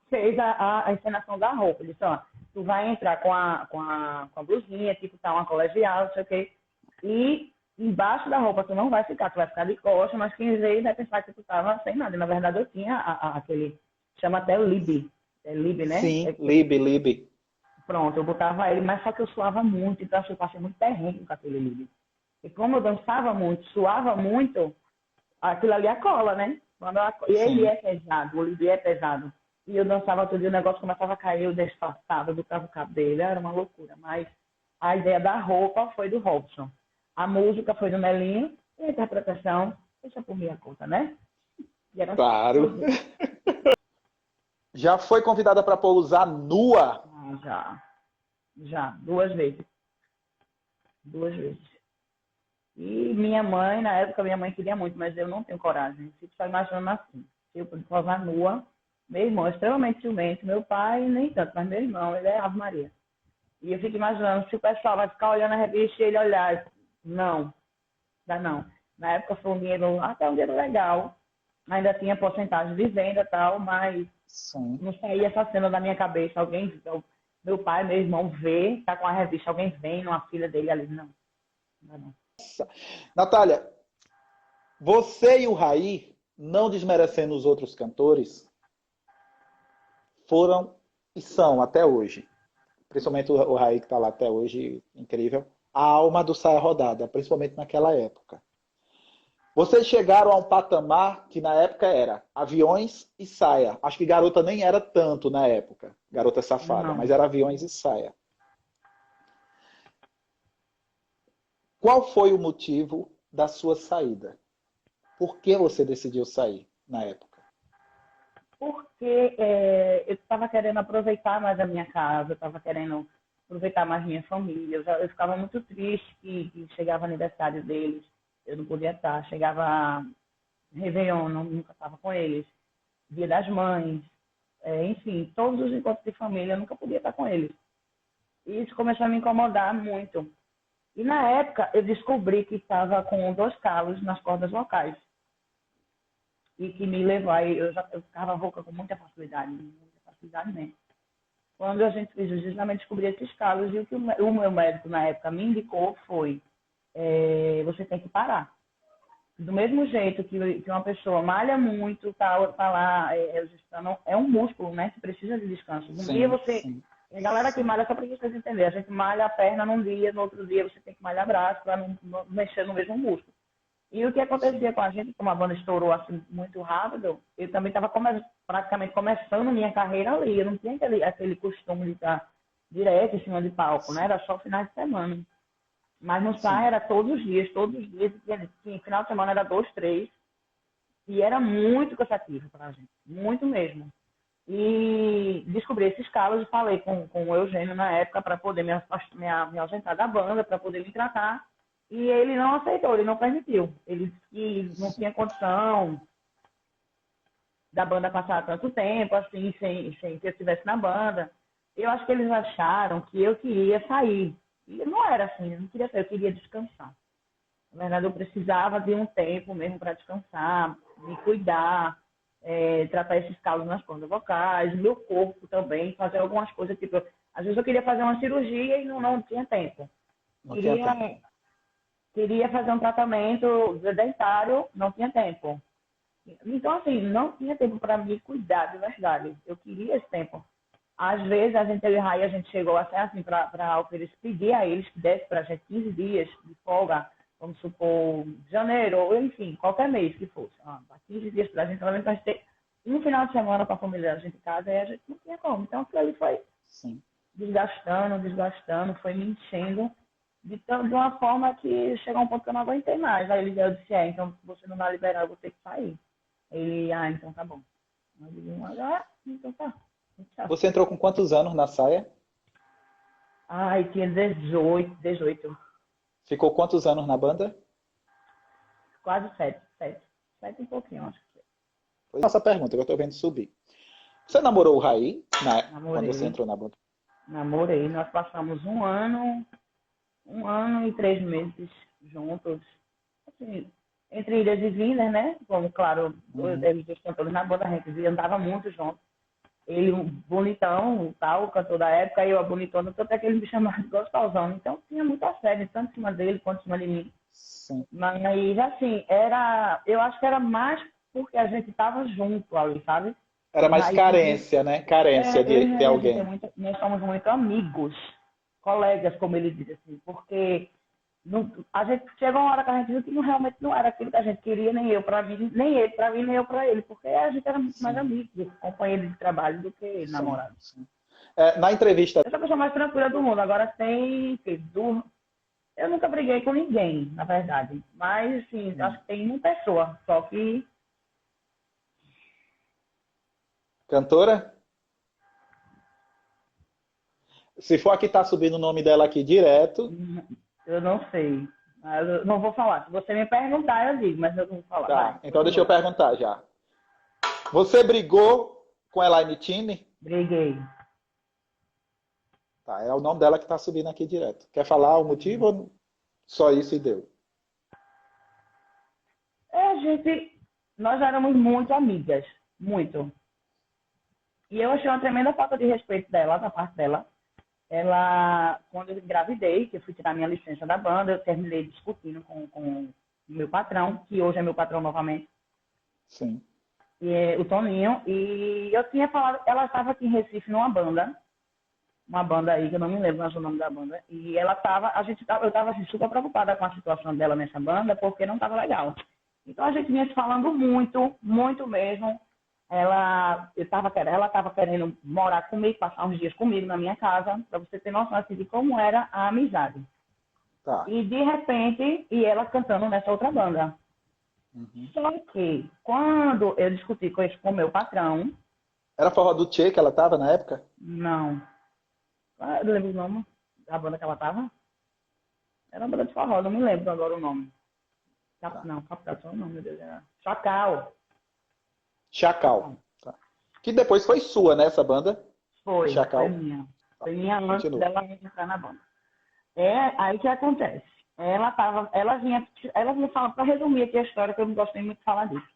Speaker 2: Fez a encenação da roupa. Ele disse, ó, tu vai entrar com a blusinha, tipo, tá uma colegial, não sei o quê. E embaixo da roupa tu não vai ficar, tu vai ficar de coxa, mas quem vê vai pensar que tu tava sem nada. E, na verdade, eu tinha aquele, chama até Lib. É Lib, né?
Speaker 1: Sim, Lib.
Speaker 2: Pronto, eu botava ele, mas só que eu suava muito, então eu passei muito terreno com aquele Lib. E como eu dançava muito, suava muito, aquilo ali é cola, né? E ele é pesado, o Lib é pesado. E eu dançava todo dia, o negócio começava a cair, eu disfarçava, eu botava o cabelo, era uma loucura. Mas a ideia da roupa foi do Robson. A música foi do Melinho e a interpretação, deixa por minha conta, né?
Speaker 1: Claro. Já foi convidada para pousar nua?
Speaker 2: Já, 2 vezes. 2 vezes. E minha mãe, na época, minha mãe queria muito, mas eu não tenho coragem. Fico só imaginando assim. Eu pude posar nua. Meu irmão é extremamente ciumento. Meu pai, nem tanto, mas meu irmão, ele é Ave Maria. E eu fico imaginando se o pessoal vai ficar olhando a revista e ele olhar. Não, dá não. Na época foi um dinheiro, até um dinheiro legal. Ainda tinha porcentagem de venda e tal, mas não saía essa cena da minha cabeça. Alguém, meu pai, meu irmão vê, tá com a revista, alguém vem, uma filha dele ali. Não, não.
Speaker 1: Natália, você e o Raí, não desmerecendo os outros cantores, foram e são até hoje, principalmente o Raí que está lá até hoje, incrível, a alma do Saia Rodada, principalmente naquela época. Vocês chegaram a um patamar que na época era Aviões e Saia. Acho que Garota nem era tanto na época, Garota Safada, mas era Aviões e Saia. Qual foi o motivo da sua saída? Por que você decidiu sair na época?
Speaker 2: Porque eu estava querendo aproveitar mais a minha casa, eu estava querendo aproveitar mais minha família. Eu ficava muito triste que chegava aniversário deles, eu não podia estar. Chegava Réveillon, nunca estava com eles. Dia das Mães, enfim, todos os encontros de família, eu nunca podia estar com eles. E isso começou a me incomodar muito. E na época eu descobri que estava com 2 calos nas cordas vocais. E que me levou, aí eu ficava rouca com muita facilidade mesmo. Quando a gente fez o exame, descobri esses calos e o que o meu médico na época me indicou foi, você tem que parar. Do mesmo jeito que uma pessoa malha muito, tá lá, é um músculo, né? Que precisa de descanso. Um dia você... Sim. A galera que malha, só para vocês entenderem, a gente malha a perna num dia, no outro dia você tem que malhar braço para não mexer no mesmo músculo. E o que acontecia com a gente, como a banda estourou assim muito rápido, eu também estava praticamente começando minha carreira ali. Eu não tinha aquele costume de estar direto em cima de palco, né? Era só finais de semana. Mas no Saia era todos os dias. Final de semana era 2, 3. E era muito cansativo para a gente, muito mesmo. E descobri esses calos e falei com o Eugênio na época para poder me ausentar da banda, para poder me tratar. E ele não aceitou, ele não permitiu. Ele disse que não tinha condição da banda passar tanto tempo, assim, sem que eu estivesse na banda. Eu acho que eles acharam que eu queria sair. E não era assim, eu não queria sair, eu queria descansar. Na verdade, eu precisava de um tempo mesmo para descansar, me cuidar, tratar esses calos nas cordas vocais, meu corpo também, fazer algumas coisas, tipo, às vezes eu queria fazer uma cirurgia e não tinha tempo.
Speaker 1: Não tinha tempo.
Speaker 2: Queria fazer um tratamento dentário, não tinha tempo. Então, assim, não tinha tempo para me cuidar de verdade. Eu queria esse tempo. Às vezes, eu e a Raí, a gente chegou até assim para oferecer, pedir a eles que desse para a gente 15 dias de folga, vamos supor, janeiro, ou enfim, qualquer mês que fosse. 15 dias para a gente, pelo menos para ter um final de semana com a família da gente em casa, e a gente não tinha como. Então, aquilo ali foi
Speaker 1: Sim.
Speaker 2: desgastando, foi me enchendo de uma forma que chegou um ponto que eu não aguentei mais. Aí eu disse, então você não vai liberar, eu vou ter que sair. Ele, então tá bom. Eu digo, então tá. Tchau.
Speaker 1: Você entrou com quantos anos na saia?
Speaker 2: Tinha 18.
Speaker 1: Ficou quantos anos na banda?
Speaker 2: Quase 7. 7 e pouquinho, acho que
Speaker 1: Foi essa pergunta que eu tô vendo subir. Você namorou o Raí quando você
Speaker 2: namorei.
Speaker 1: entrou na banda?
Speaker 2: Namorei. Nós passamos 1 ano e 3 meses juntos. Assim, entre idas e vindas, né? Como, claro, eles dois cantores na banda, a gente andava muito junto. Ele, um bonitão, tal, o cantor da época, e eu, a bonitona, tanto é que ele me chamava de gostosão. Então, tinha muito assédio, tanto em cima dele quanto em cima de mim.
Speaker 1: Sim.
Speaker 2: Mas, assim, eu acho que era mais porque a gente estava junto ali, sabe?
Speaker 1: Era mais carência, né? Carência de ter alguém.
Speaker 2: Nós somos muito amigos, colegas, como ele diz assim, porque a gente chegou uma hora que a gente viu que realmente não era aquilo que a gente queria, nem eu para mim, nem ele para mim, nem eu para ele, porque a gente era muito mais amigos, companheiro de trabalho do que namorado.
Speaker 1: Sim. Na entrevista.
Speaker 2: Eu sou a pessoa mais tranquila do mundo, agora tem eu nunca briguei com ninguém, na verdade, mas assim, acho que tem uma pessoa, só que
Speaker 1: Cantora? Se for aqui, tá subindo o nome dela aqui direto.
Speaker 2: eu não sei. Eu não vou falar. Se você me perguntar, eu digo, mas eu não vou falar.
Speaker 1: Tá, então deixa eu perguntar já. Você brigou com a Elaine Time?
Speaker 2: Briguei.
Speaker 1: Tá, é o nome dela que tá subindo aqui direto. Quer falar o motivo ou só isso e deu?
Speaker 2: Nós éramos muito amigas. Muito. E eu achei uma tremenda falta de respeito dela, da parte dela. Ela, quando eu engravidei, que eu fui tirar minha licença da banda, eu terminei discutindo com o meu patrão, que hoje é meu patrão novamente.
Speaker 1: Sim.
Speaker 2: O Toninho. E eu tinha falado, ela estava aqui em Recife numa banda, uma banda aí, que eu não me lembro mais o nome da banda, e ela estava, eu estava assim, super preocupada com a situação dela nessa banda, porque não estava legal. Então a gente vinha se falando muito, muito mesmo. Ela estava querendo morar comigo, passar uns dias comigo na minha casa, para você ter noção assim, de como era a amizade.
Speaker 1: Tá.
Speaker 2: E de repente, ela cantando nessa outra banda. Só que, quando eu discuti com o meu patrão...
Speaker 1: Era Forró do Tchê que ela estava na época?
Speaker 2: Não. Eu lembro o nome da banda que ela estava? Era uma banda de forró, não me lembro agora o nome. Não, Captação não, meu Deus. Era Chacal.
Speaker 1: Tá. Que depois foi sua, né, essa banda?
Speaker 2: Foi
Speaker 1: Chacal.
Speaker 2: minha. Foi minha antes dela entrar na banda. Aí que acontece. Ela vinha falando, para resumir aqui a história, que eu não gostei muito de falar disso.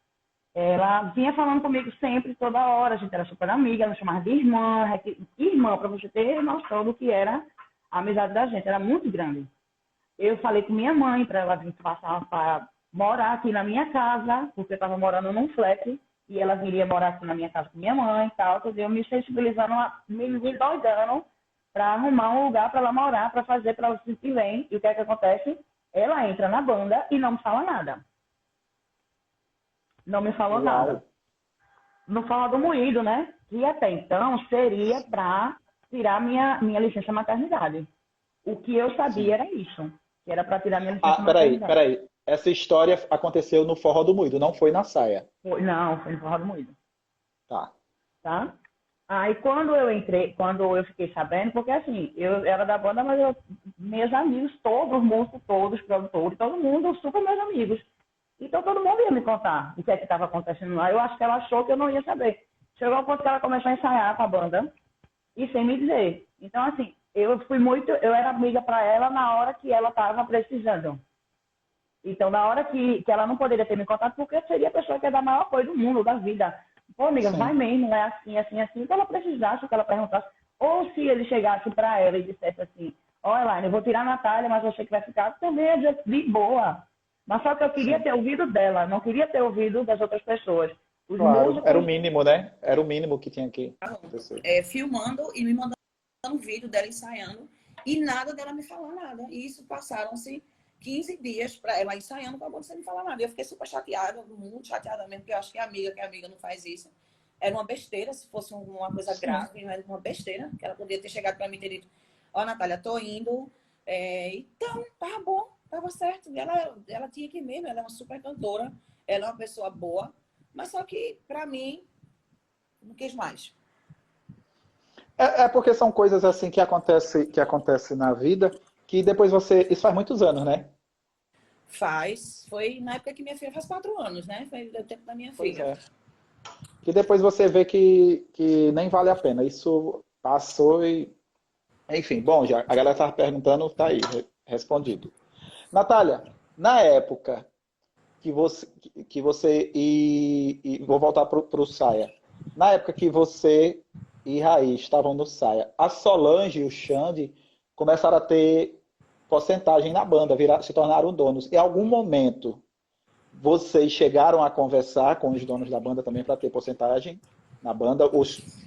Speaker 2: Ela vinha falando comigo sempre, toda hora, a gente era super amiga, ela me chamava de irmã, para você ter noção do que era a amizade da gente, era muito grande. Eu falei com minha mãe para ela vir passar para morar aqui na minha casa, porque eu estava morando num flat, e ela viria morar aqui na minha casa com minha mãe e tal, eu me sensibilizando, me doidando para arrumar um lugar para ela morar, para fazer, para ela se sentir bem. E o que é que acontece? Ela entra na banda e não me fala nada. Não me falou nada. Não fala do moído, né? Que até então seria para tirar minha licença maternidade. O que eu sabia era isso. Que era para tirar minha licença maternidade.
Speaker 1: Peraí. Essa história aconteceu no Forró do Moído, não foi na saia?
Speaker 2: Não, foi no Forró do Moído.
Speaker 1: Tá?
Speaker 2: Aí quando eu fiquei sabendo, porque assim, eu era da banda, mas meus amigos, todos, músicos, todos, produtores, todo mundo, super meus amigos. Então todo mundo ia me contar o que é que estava acontecendo lá. Eu acho que ela achou que eu não ia saber. Chegou ao ponto que ela começou a ensaiar com a banda e sem me dizer. Então, assim, eu era amiga para ela na hora que ela estava precisando. Então, na hora que ela não poderia ter me contado, porque seria a pessoa que é da maior coisa do mundo, da vida. Pô, amiga, vai
Speaker 1: Sim.
Speaker 2: mesmo, é assim, assim, assim. Se ela precisasse, que ela perguntasse. Ou se ele chegasse para ela e dissesse assim, olha, Elaine, eu vou tirar a Natália, mas você que vai ficar, também é de boa. Mas só que eu queria
Speaker 1: Sim.
Speaker 2: ter ouvido dela, não queria ter ouvido das outras pessoas. Os
Speaker 1: Claro. Era o
Speaker 2: músicos,
Speaker 1: mínimo, né? Era o mínimo que tinha que acontecer.
Speaker 3: filmando e me mandando um vídeo dela ensaiando e nada dela me falar nada. E isso passaram-se 15 dias para ela ensaiando com a banda sem me falar nada. E eu fiquei super chateada, muito chateada mesmo, porque eu acho que a amiga não faz isso. Era uma besteira, se fosse uma coisa
Speaker 1: Sim.
Speaker 3: grave, era uma besteira, que ela podia ter chegado para mim e ter dito, ó, Natália, tô indo. Então, tava bom, tava certo. Ela tinha que ir mesmo, ela é uma super cantora, ela é uma pessoa boa, mas só que, para mim, não quis mais.
Speaker 1: É porque são coisas assim que acontece na vida, que depois você. Isso faz muitos anos, né?
Speaker 3: Foi na época que minha filha faz 4 anos, né? Foi o tempo da minha
Speaker 1: Pois
Speaker 3: filha.
Speaker 1: é. Que depois você vê que nem vale a pena. Isso passou e. Enfim, bom, já a galera estava perguntando, tá aí, respondido. Natália, na época que você e vou voltar para o Saia. Na época que você e Raí estavam no Saia, a Solange e o Xande começaram a ter porcentagem na banda, se tornaram donos. Em algum momento, vocês chegaram a conversar com os donos da banda também para ter porcentagem na banda? Ou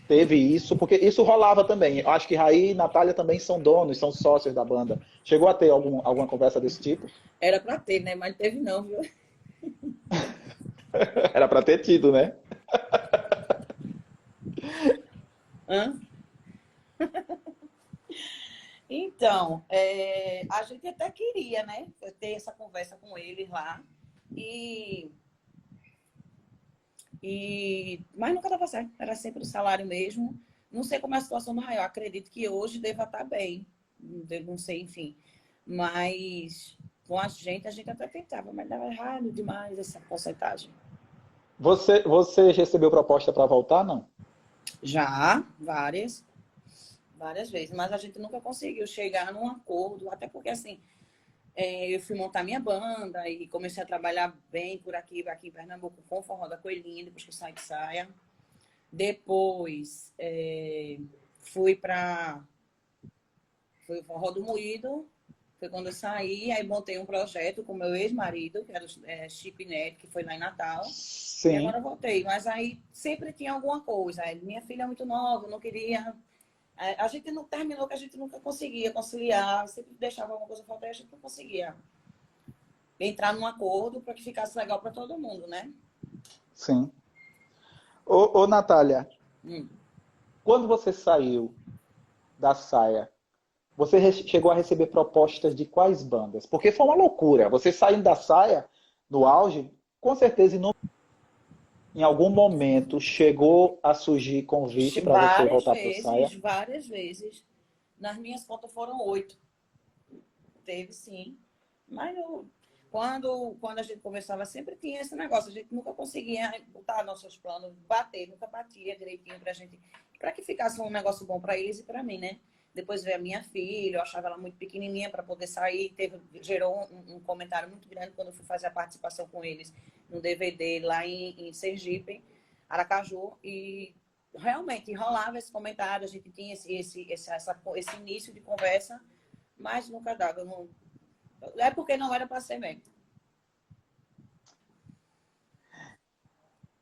Speaker 1: teve isso? Porque isso rolava também. Eu acho que Raí e Natália também são donos, são sócios da banda. Chegou a ter alguma conversa desse tipo?
Speaker 3: Era pra ter, né? Mas teve não, viu?
Speaker 1: Era para ter tido, né?
Speaker 3: Hã? Então, a gente até queria, né? Ter essa conversa com eles lá. E, mas nunca dava certo. Era sempre o salário mesmo. Não sei como é a situação do Raio. Acredito que hoje deva estar bem. Não sei, enfim. Mas com a gente até tentava, mas dava errado demais essa porcentagem.
Speaker 1: Você recebeu proposta para voltar, não?
Speaker 3: Já, várias vezes, mas a gente nunca conseguiu chegar num acordo, até porque assim, eu fui montar minha banda e comecei a trabalhar bem por aqui em Pernambuco com o Forró da Coelhinha, depois que eu saí de Saia. Depois foi o Forró do Moído, foi quando eu saí, aí montei um projeto com meu ex-marido, que era o Chipnet, que foi lá em Natal. E agora
Speaker 1: Sim.
Speaker 3: eu voltei, mas aí sempre tinha alguma coisa. Minha filha é muito nova, não queria. A gente não terminou, que a gente nunca conseguia conciliar, sempre deixava alguma coisa faltar e a gente não conseguia entrar num acordo para que ficasse legal para todo mundo, né?
Speaker 1: Sim. Ô, Natália,
Speaker 3: Hum.
Speaker 1: quando você saiu da Saia, você chegou a receber propostas de quais bandas? Porque foi uma loucura. Você saindo da Saia, no auge, com certeza em algum momento chegou a surgir convite para você voltar para o Saia.
Speaker 3: Várias vezes. Nas minhas contas foram 8. Teve sim. Mas quando a gente conversava, sempre tinha esse negócio. A gente nunca conseguia botar nossos planos, bater, nunca batia direitinho pra gente. Para que ficasse um negócio bom para eles e para mim, né? Depois veio a minha filha, eu achava ela muito pequenininha para poder sair. Gerou um comentário muito grande quando eu fui fazer a participação com eles no DVD lá em Sergipe, Aracaju. E realmente rolava esse comentário, a gente tinha esse início de conversa, mas nunca dava. Não, é porque não era para ser mesmo.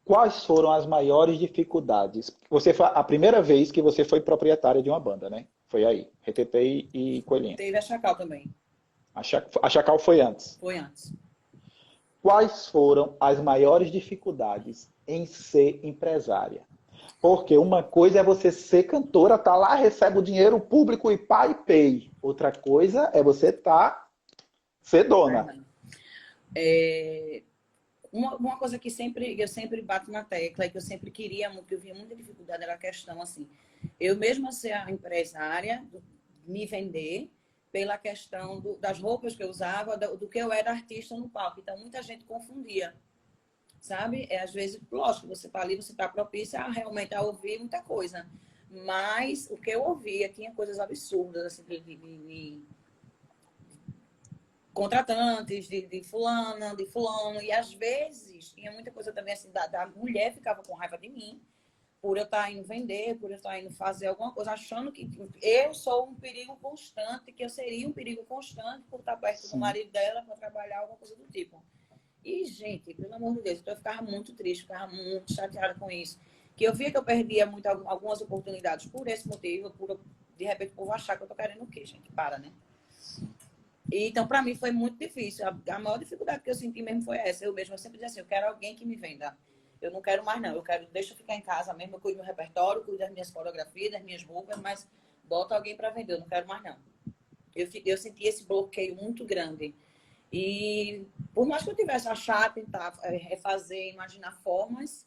Speaker 1: Quais foram as maiores dificuldades? Você foi a primeira vez que você foi proprietária de uma banda, né? Foi aí, RTP e Coelhinha.
Speaker 3: Teve a Chacal também.
Speaker 1: A Chacal foi antes.
Speaker 3: Foi antes.
Speaker 1: Quais foram as maiores dificuldades em ser empresária? Porque uma coisa é você ser cantora, tá lá, recebe o dinheiro público e pai pay. Outra coisa é você ser dona.
Speaker 3: Uma coisa que eu sempre bato na tecla e que eu sempre queria, que eu via muita dificuldade, era a questão assim, eu mesma ser a empresária, me vender pela questão das roupas que eu usava, do que eu era artista no palco. Então, muita gente confundia, sabe? Às vezes, lógico, você está ali, você está propícia realmente a ouvir muita coisa. Mas o que eu ouvia tinha coisas absurdas, assim, de contratantes, de fulana, de fulano. E às vezes tinha muita coisa também assim, da mulher ficava com raiva de mim, por eu estar indo vender, por eu estar indo fazer alguma coisa, achando que eu sou um perigo constante, que eu seria um perigo constante por estar perto do marido dela para trabalhar, alguma coisa do tipo. E, gente, pelo amor de Deus, então eu ficava muito triste, ficava muito chateada com isso. Que eu via que eu perdia muito, algumas oportunidades por esse motivo, de repente o povo achar que eu tô querendo o quê, gente? Para, né? E, então, para mim, foi muito difícil. A maior dificuldade que eu senti mesmo foi essa. Eu mesma sempre dizia assim, eu quero alguém que me venda. Eu não quero mais, não. Eu quero, deixa eu ficar em casa mesmo, eu cuido do meu repertório, cuido das minhas coreografias, das minhas roupas, mas bota alguém para vender, eu não quero mais, não. Eu senti esse bloqueio muito grande. E por mais que eu tivesse achado, tentar refazer, imaginar formas,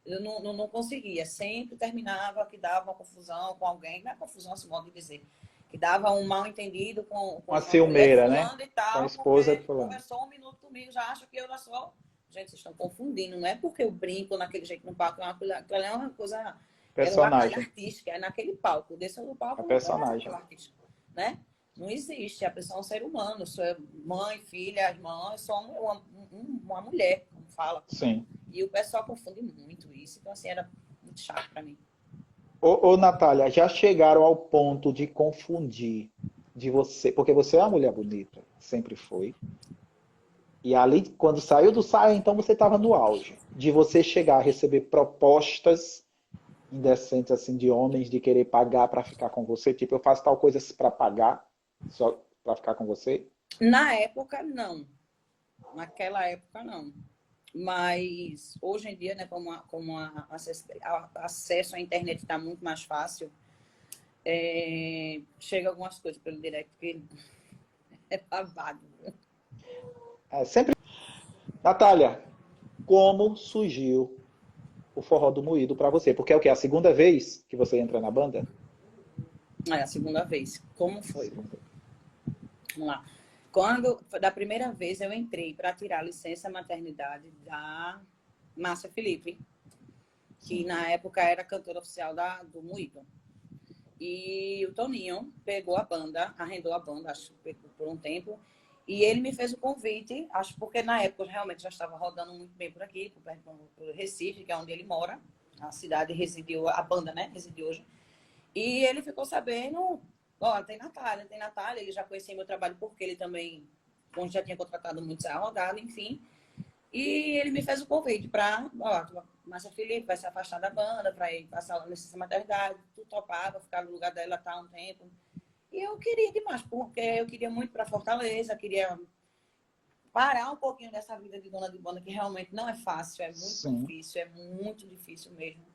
Speaker 3: eu não conseguia. Sempre terminava que dava uma confusão com alguém, não é confusão, assim, modo de dizer, que dava um mal entendido com
Speaker 1: Uma
Speaker 3: a mulher
Speaker 1: ciumeira, né?
Speaker 3: fulano e tal,
Speaker 1: Com a esposa de
Speaker 3: porque
Speaker 1: fulano.
Speaker 3: conversou um minuto comigo, já acha que eu era só... Gente, vocês estão confundindo, não é porque eu brinco naquele jeito no palco, aquela é uma coisa... Era uma batalha
Speaker 1: Personagem.
Speaker 3: artística, é naquele palco. Desceu do palco,
Speaker 1: A
Speaker 3: não foi
Speaker 1: personagem.
Speaker 3: artística, né? Não existe. A pessoa é um ser humano. Eu sou mãe, filha, irmã. Eu sou uma mulher, como fala.
Speaker 1: Sim.
Speaker 3: E o pessoal confunde muito isso. Então, assim, era muito chato para mim.
Speaker 1: Ô, Natália, já chegaram ao ponto de confundir de você, porque você é uma mulher bonita, sempre foi. E ali, quando saiu do saia, então você estava no auge. De você chegar a receber propostas indecentes assim de homens de querer pagar para ficar com você, tipo, eu faço tal coisa para pagar, só para ficar com você?
Speaker 3: Na época, não. Naquela época, não. Mas hoje em dia, né, como acesso à internet está muito mais fácil, chega algumas coisas pelo direct que é babado.
Speaker 1: Sempre. Natália, como surgiu o Forró do Moído para você? Porque é o quê? A segunda vez que você entra na banda?
Speaker 3: É a segunda vez. Como foi?
Speaker 1: Segunda.
Speaker 3: Vamos lá. Da primeira vez eu entrei para tirar a licença maternidade da Márcia Felipe, que na época era cantora oficial do Moído. E o Toninho pegou a banda, arrendou a banda, acho que por um tempo, e ele me fez o convite, acho porque na época eu realmente já estava rodando muito bem por aqui, por Recife, que é onde ele mora, a cidade residiu, a banda, né, reside hoje. E ele ficou sabendo, ó, tem Natália, ele já conhecia meu trabalho porque ele também, onde já tinha contratado muito essa rodada, enfim. E ele me fez o convite para, ó, Márcia Felipe vai se afastar da banda, para ir passar a licença maternidade, tu topava, ficar no lugar dela tá um tempo. E eu queria demais, porque eu queria muito para Fortaleza, queria parar um pouquinho dessa vida de dona de banda, que realmente não é fácil, é muito difícil mesmo.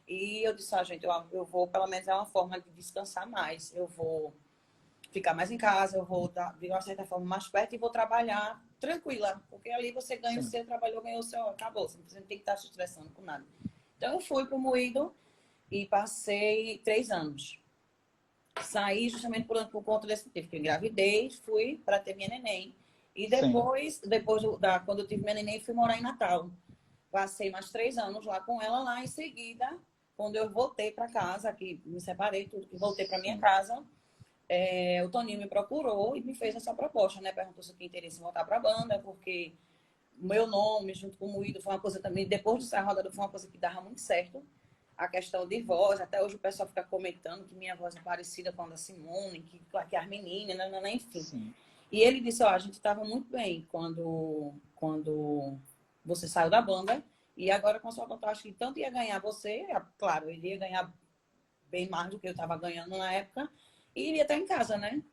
Speaker 3: E eu disse, gente, eu vou, pelo menos é uma forma de descansar mais. Eu vou ficar mais em casa, eu vou de uma certa forma mais perto e vou trabalhar tranquila, porque ali você ganha o seu, trabalhou, ganhou o seu, acabou. Você não tem que estar se estressando com nada. Então eu fui para o Moído e passei 3 anos. Saí justamente por conta desse motivo, que eu engravidei, fui para ter minha neném. E depois quando eu tive minha neném, fui morar em Natal. Passei mais 3 anos lá com ela, lá em seguida, quando eu voltei para casa, que me separei, tudo, que voltei para minha casa, o Toninho me procurou e me fez essa proposta, né? Perguntou se eu tinha interesse em voltar para a banda, porque o meu nome, junto com o Moído, foi uma coisa também, depois de sair rodada, foi uma coisa que dava muito certo. A questão de voz, até hoje o pessoal fica comentando que minha voz é parecida com a da Simone, que as meninas, enfim.
Speaker 1: Sim.
Speaker 3: E ele disse, ó, a gente estava muito bem quando você saiu da banda, e agora com a sua conta, acho que tanto ia ganhar você, claro, ele ia ganhar bem mais do que eu estava ganhando na época, e iria estar em casa, né?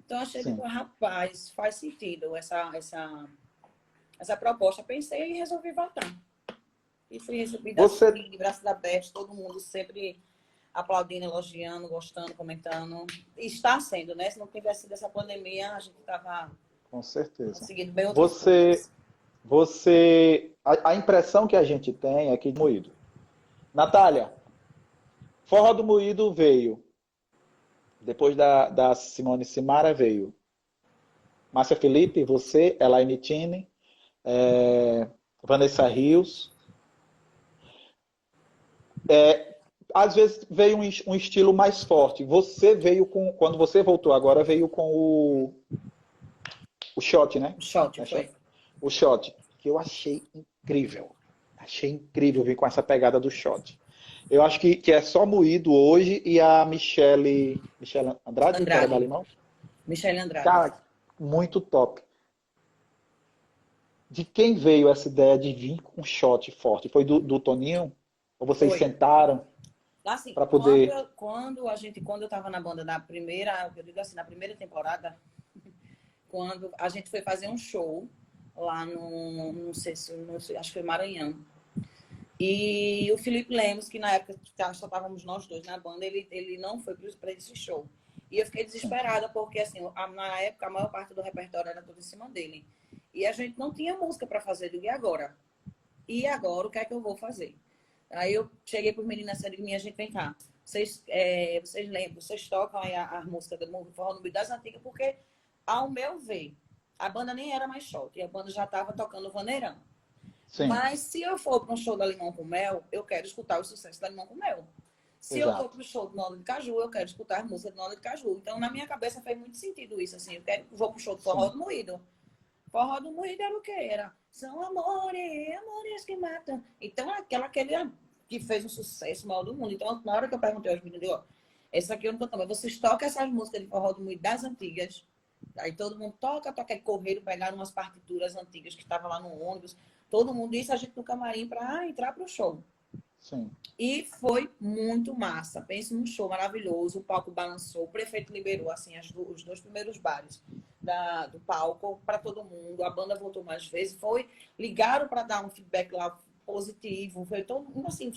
Speaker 3: Então, achei que, rapaz, faz sentido essa proposta. Pensei e resolvi voltar. E fui recebida assim, de braços abertos, todo mundo sempre aplaudindo, elogiando, gostando, comentando. E está sendo, né? Se não tivesse sido essa pandemia, a gente estava
Speaker 1: Com certeza.
Speaker 3: conseguindo bem outras coisas.
Speaker 1: A impressão que a gente tem é que moído. Natália, Forró do Moído veio. Depois da Simone Simara veio Márcia Felipe, você, Elaine Tine, Vanessa Rios. Às vezes veio um estilo mais forte. Você veio com. Quando você voltou agora, veio com o shot, né?
Speaker 3: O shot, foi.
Speaker 1: O shot, que eu achei incrível. Achei incrível vir com essa pegada do shot. Eu acho que é só moído hoje e a Michele Andrade, que era da Limão?
Speaker 3: Michele Andrade.
Speaker 1: Cara, muito top. De quem veio essa ideia de vir com shot forte? Foi do Toninho? Ou vocês sentaram
Speaker 3: assim,
Speaker 1: para poder...
Speaker 3: Quando eu estava na banda na primeira temporada, quando a gente foi fazer um show lá não sei, acho que foi Maranhão. E o Felipe Lemos, que na época só estávamos nós dois na banda, ele não foi para esse show. E eu fiquei desesperada, porque assim, na época a maior parte do repertório era todo em cima dele. E a gente não tinha música para fazer. Eu digo, e agora? E agora, o que é que eu vou fazer? Aí eu cheguei para os meninos e disse, minha gente, vem cá. Vocês lembram, vocês tocam aí a música do Forró no Beat das Antigas, porque, ao meu ver, a banda nem era mais shot, e a banda já estava tocando vaneirão. Sim. Mas se eu for para um show da Limão com Mel, eu quero escutar o sucesso da Limão com Mel. Se eu for para o show do Nona de Caju, eu quero escutar a música do Nona de Caju. Então, na minha cabeça, fez muito sentido isso. Assim, vou para o show do Forró do Moído. Forró do Moído era o quê? São amores que matam. Então, aquele que fez um sucesso maior do mundo. Então, na hora que eu perguntei aos meninos, essa aqui eu não tô tomando. Vocês tocam essas músicas de Forró do Moído das antigas. Aí todo mundo toca, correram, pegaram umas partituras antigas que estavam lá no ônibus. Todo mundo isso, a gente no camarim para entrar para o show. Sim. E foi muito massa. Pense num show maravilhoso. O palco balançou, o prefeito liberou assim, os 2 primeiros bares do palco para todo mundo. A banda voltou mais vezes. Ligaram para dar um feedback lá positivo. Foi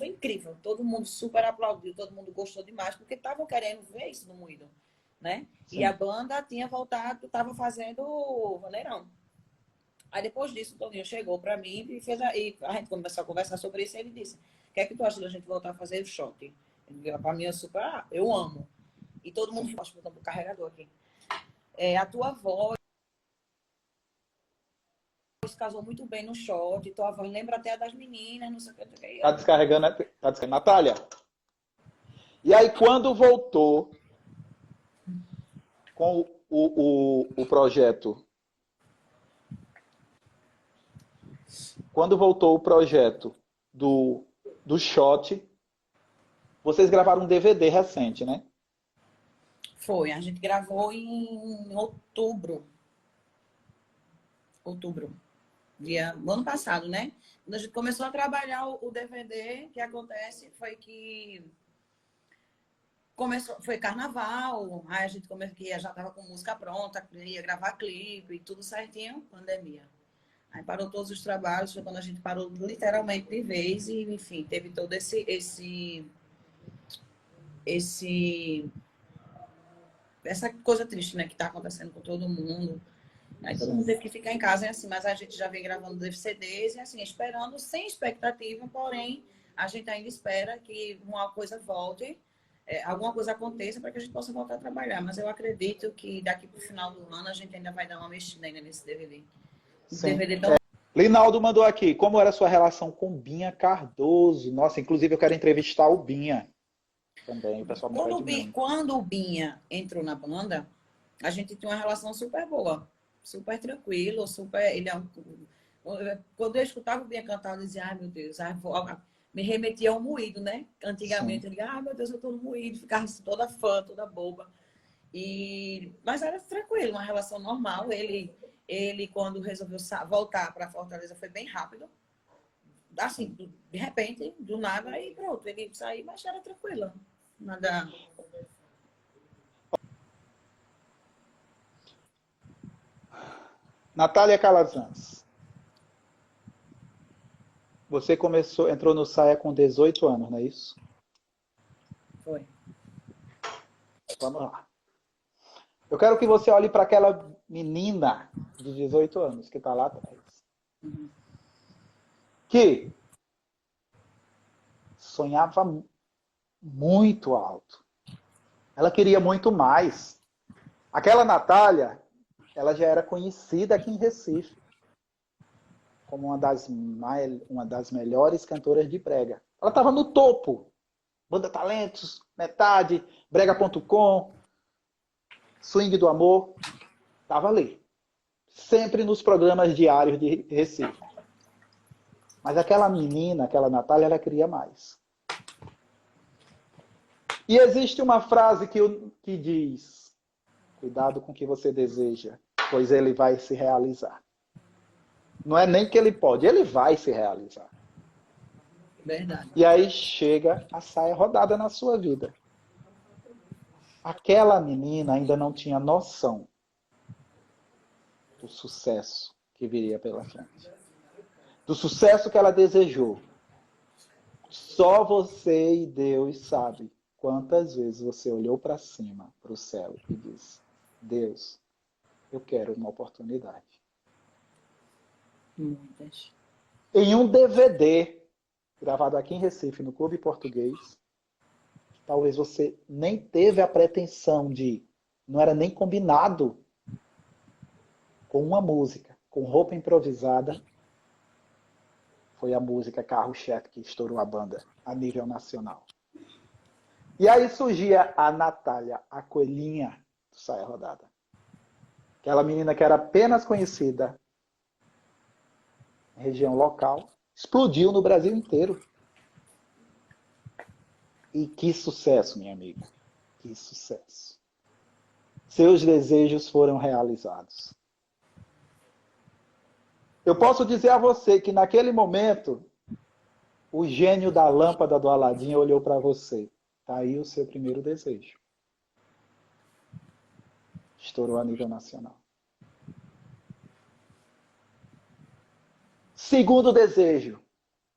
Speaker 3: incrível. Todo mundo super aplaudiu, todo mundo gostou demais, porque estavam querendo ver isso no Moído, né? Sim. E a banda tinha voltado, estava fazendo o vaneirão. Aí depois disso, o Toninho chegou para mim e a gente começou a conversar sobre isso e ele disse, o que é que tu acha da gente voltar a fazer o shot? Para mim, eu amo. E todo mundo ficou escutando o carregador aqui. A tua voz casou muito bem no shot, tua voz lembra até a das meninas, não sei o que.
Speaker 1: Tá descarregando. Natália. E aí, quando voltou com o projeto... Quando voltou o projeto do shot, vocês gravaram um DVD recente, né?
Speaker 3: Foi, a gente gravou em outubro. Do ano passado, né? Quando a gente começou a trabalhar o DVD, o que acontece foi que foi carnaval, aí a gente já estava com música pronta, ia gravar clipe, tudo certinho, pandemia. Aí parou todos os trabalhos, foi quando a gente parou literalmente de vez e, enfim, teve todo essa coisa triste, né, que tá acontecendo com todo mundo. Aí todo mundo teve que ficar em casa, assim, mas a gente já vem gravando CDs e, assim, esperando, sem expectativa, porém, a gente ainda espera que uma coisa volte, alguma coisa aconteça para que a gente possa voltar a trabalhar. Mas eu acredito que daqui para o final do ano a gente ainda vai dar uma mexida ainda nesse DVD.
Speaker 1: Linaldo mandou aqui, como era a sua relação com Binha Cardoso? Nossa, inclusive eu quero entrevistar o Binha também, o pessoal
Speaker 3: quando o Binha entrou na banda, a gente tinha uma relação super boa, super tranquilo, quando eu escutava o Binha cantar, eu dizia, ai meu Deus, me remetia ao Moído, né? Antigamente, eu dizia, ai meu Deus, eu tô no Moído, ficava toda fã, toda boba. Mas era tranquilo, uma relação normal. Ele, quando resolveu voltar para Fortaleza, foi bem rápido. Assim, de repente, do nada, e pronto. Ele saiu, mas era tranquilo. Nada...
Speaker 1: Natália Calazans. Você entrou no Saia com 18 anos, não é isso?
Speaker 3: Foi.
Speaker 1: Vamos lá. Eu quero que você olhe para aquela menina de 18 anos que está lá atrás.
Speaker 3: Uhum.
Speaker 1: que sonhava muito alto. Ela queria muito mais. Aquela Natália, ela já era conhecida aqui em Recife como uma das melhores cantoras de brega. Ela estava no topo. Banda Talentos, Metade, Brega.com, Swing do Amor. Estava ali. Sempre nos programas diários de Recife. Mas aquela menina, aquela Natália, ela queria mais. E existe uma frase que diz: cuidado com o que você deseja, pois ele vai se realizar. Não é nem que ele pode, ele vai se realizar.
Speaker 3: Verdade.
Speaker 1: E aí chega a saia rodada na sua vida. Aquela menina ainda não tinha noção do sucesso que viria pela frente. Do sucesso que ela desejou. Só você e Deus sabe quantas vezes você olhou para cima, para o céu, e disse: Deus, eu quero uma oportunidade.
Speaker 3: Muitas.
Speaker 1: Em um DVD, gravado aqui em Recife, no Clube Português, talvez você nem teve a pretensão de, não era nem combinado, com uma música, com roupa improvisada, foi a música Carro-Chefe que estourou a banda a nível nacional. E aí surgia a Natália, a coelhinha do Saia Rodada. Aquela menina que era apenas conhecida em região local, explodiu no Brasil inteiro. E que sucesso, minha amiga. Que sucesso. Seus desejos foram realizados. Eu posso dizer a você que naquele momento, o gênio da lâmpada do Aladim olhou para você. Está aí o seu primeiro desejo. Estourou a nível nacional. Segundo desejo,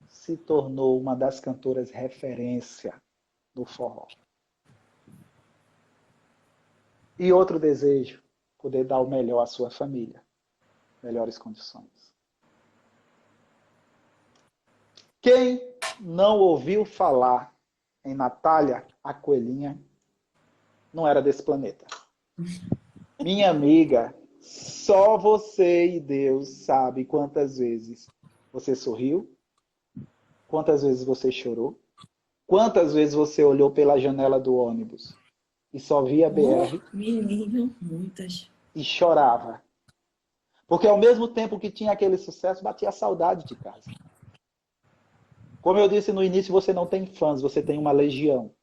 Speaker 1: se tornou uma das cantoras referência no forró. E outro desejo, poder dar o melhor à sua família. Melhores condições. Quem não ouviu falar em Natália, a coelhinha, não era desse planeta. Minha amiga, só você e Deus sabe quantas vezes você sorriu, quantas vezes você chorou, quantas vezes você olhou pela janela do ônibus e só via BR.
Speaker 3: Menino, muitas.
Speaker 1: E chorava. Porque ao mesmo tempo que tinha aquele sucesso, batia a saudade de casa. Como eu disse no início, você não tem fãs, você tem uma legião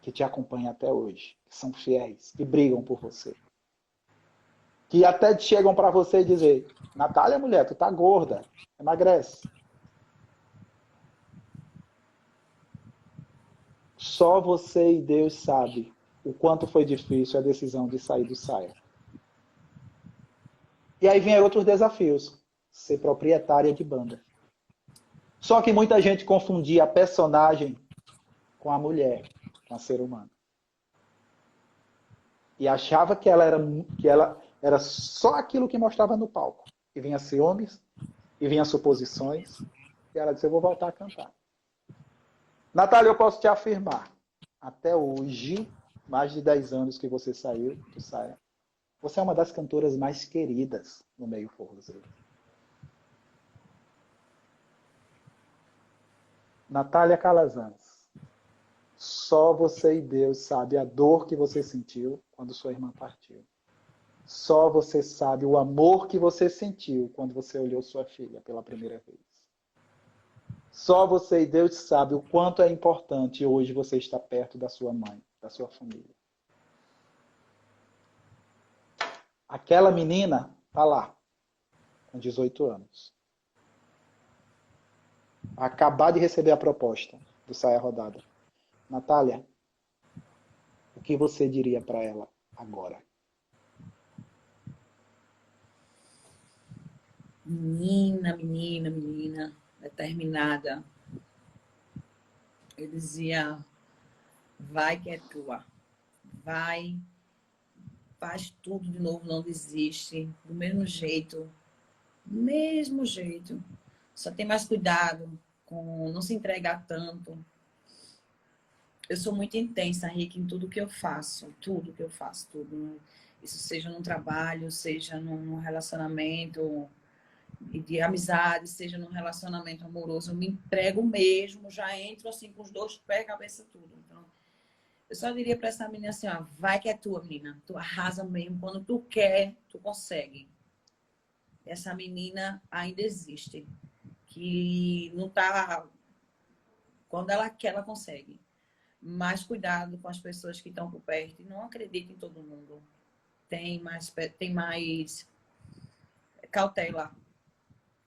Speaker 1: que te acompanha até hoje, que são fiéis, que brigam por você. Que até chegam para você e dizer: Natália, mulher, tu tá gorda, emagrece. Só você e Deus sabe o quanto foi difícil a decisão de sair do Saia. E aí vem outros desafios. Ser proprietária de banda. Só que muita gente confundia a personagem com a mulher, com a ser humano. E achava que ela era só aquilo que mostrava no palco. E vinha ciúmes, e vinha suposições. E ela disse: eu vou voltar a cantar. Natália, eu posso te afirmar, até hoje, mais de 10 anos que você saiu do Saia, você é uma das cantoras mais queridas no meio forrozeiro. Natália Calazans, só você e Deus sabe a dor que você sentiu quando sua irmã partiu. Só você sabe o amor que você sentiu quando você olhou sua filha pela primeira vez. Só você e Deus sabe o quanto é importante hoje você estar perto da sua mãe, da sua família. Aquela menina está lá, com 18 anos. Acabar de receber a proposta do Saia Rodada. Natália, o que você diria para ela agora?
Speaker 3: Menina, determinada. Eu dizia: vai que é tua. Vai, faz tudo de novo, não desiste. Do mesmo jeito. Só tem mais cuidado com não se entregar tanto. Eu sou muito intensa, Rick, em tudo que eu faço. Tudo que eu faço, tudo. Né? Isso seja num trabalho, seja num relacionamento de amizade, seja num relacionamento amoroso. Eu me entrego mesmo, já entro assim com os dois pés, cabeça, tudo. Então, eu só diria para essa menina assim, ó, vai que é tua, menina. Tu arrasa mesmo. Quando tu quer, tu consegue. Essa menina ainda existe. Que não tá... Quando ela quer, ela consegue. Mais cuidado com as pessoas que estão por perto. E não acredite em todo mundo. Tem mais cautela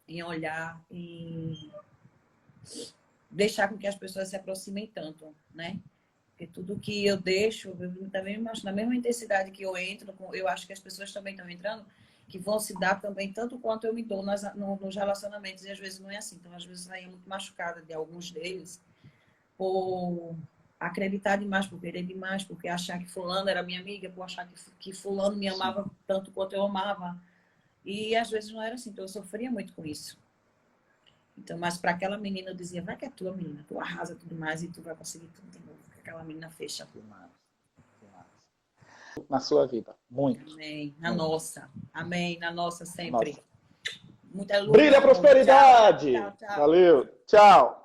Speaker 3: em olhar e deixar com que as pessoas se aproximem tanto, né? Porque tudo que eu deixo, eu também acho, na mesma intensidade que eu entro, eu acho que as pessoas também estão entrando, que vão se dar também tanto quanto eu me dou nos relacionamentos, e às vezes não é assim. Então, às vezes, eu saía muito machucada de alguns deles, por acreditar demais, por querer demais, porque achar que fulano era minha amiga, por achar que fulano me amava tanto quanto eu amava. E às vezes não era assim, então eu sofria muito com isso. Então, mas para aquela menina eu dizia, vai que é tua, menina, tu arrasa tudo mais e tu vai conseguir tudo de novo. Aquela menina fecha.
Speaker 1: Na sua vida, muito.
Speaker 3: Amém. Na
Speaker 1: muito.
Speaker 3: nossa. Amém. Na nossa sempre.
Speaker 1: Nossa.
Speaker 3: Muita luz.
Speaker 1: Brilha a prosperidade!
Speaker 3: Tchau, tchau, tchau.
Speaker 1: Valeu. Tchau.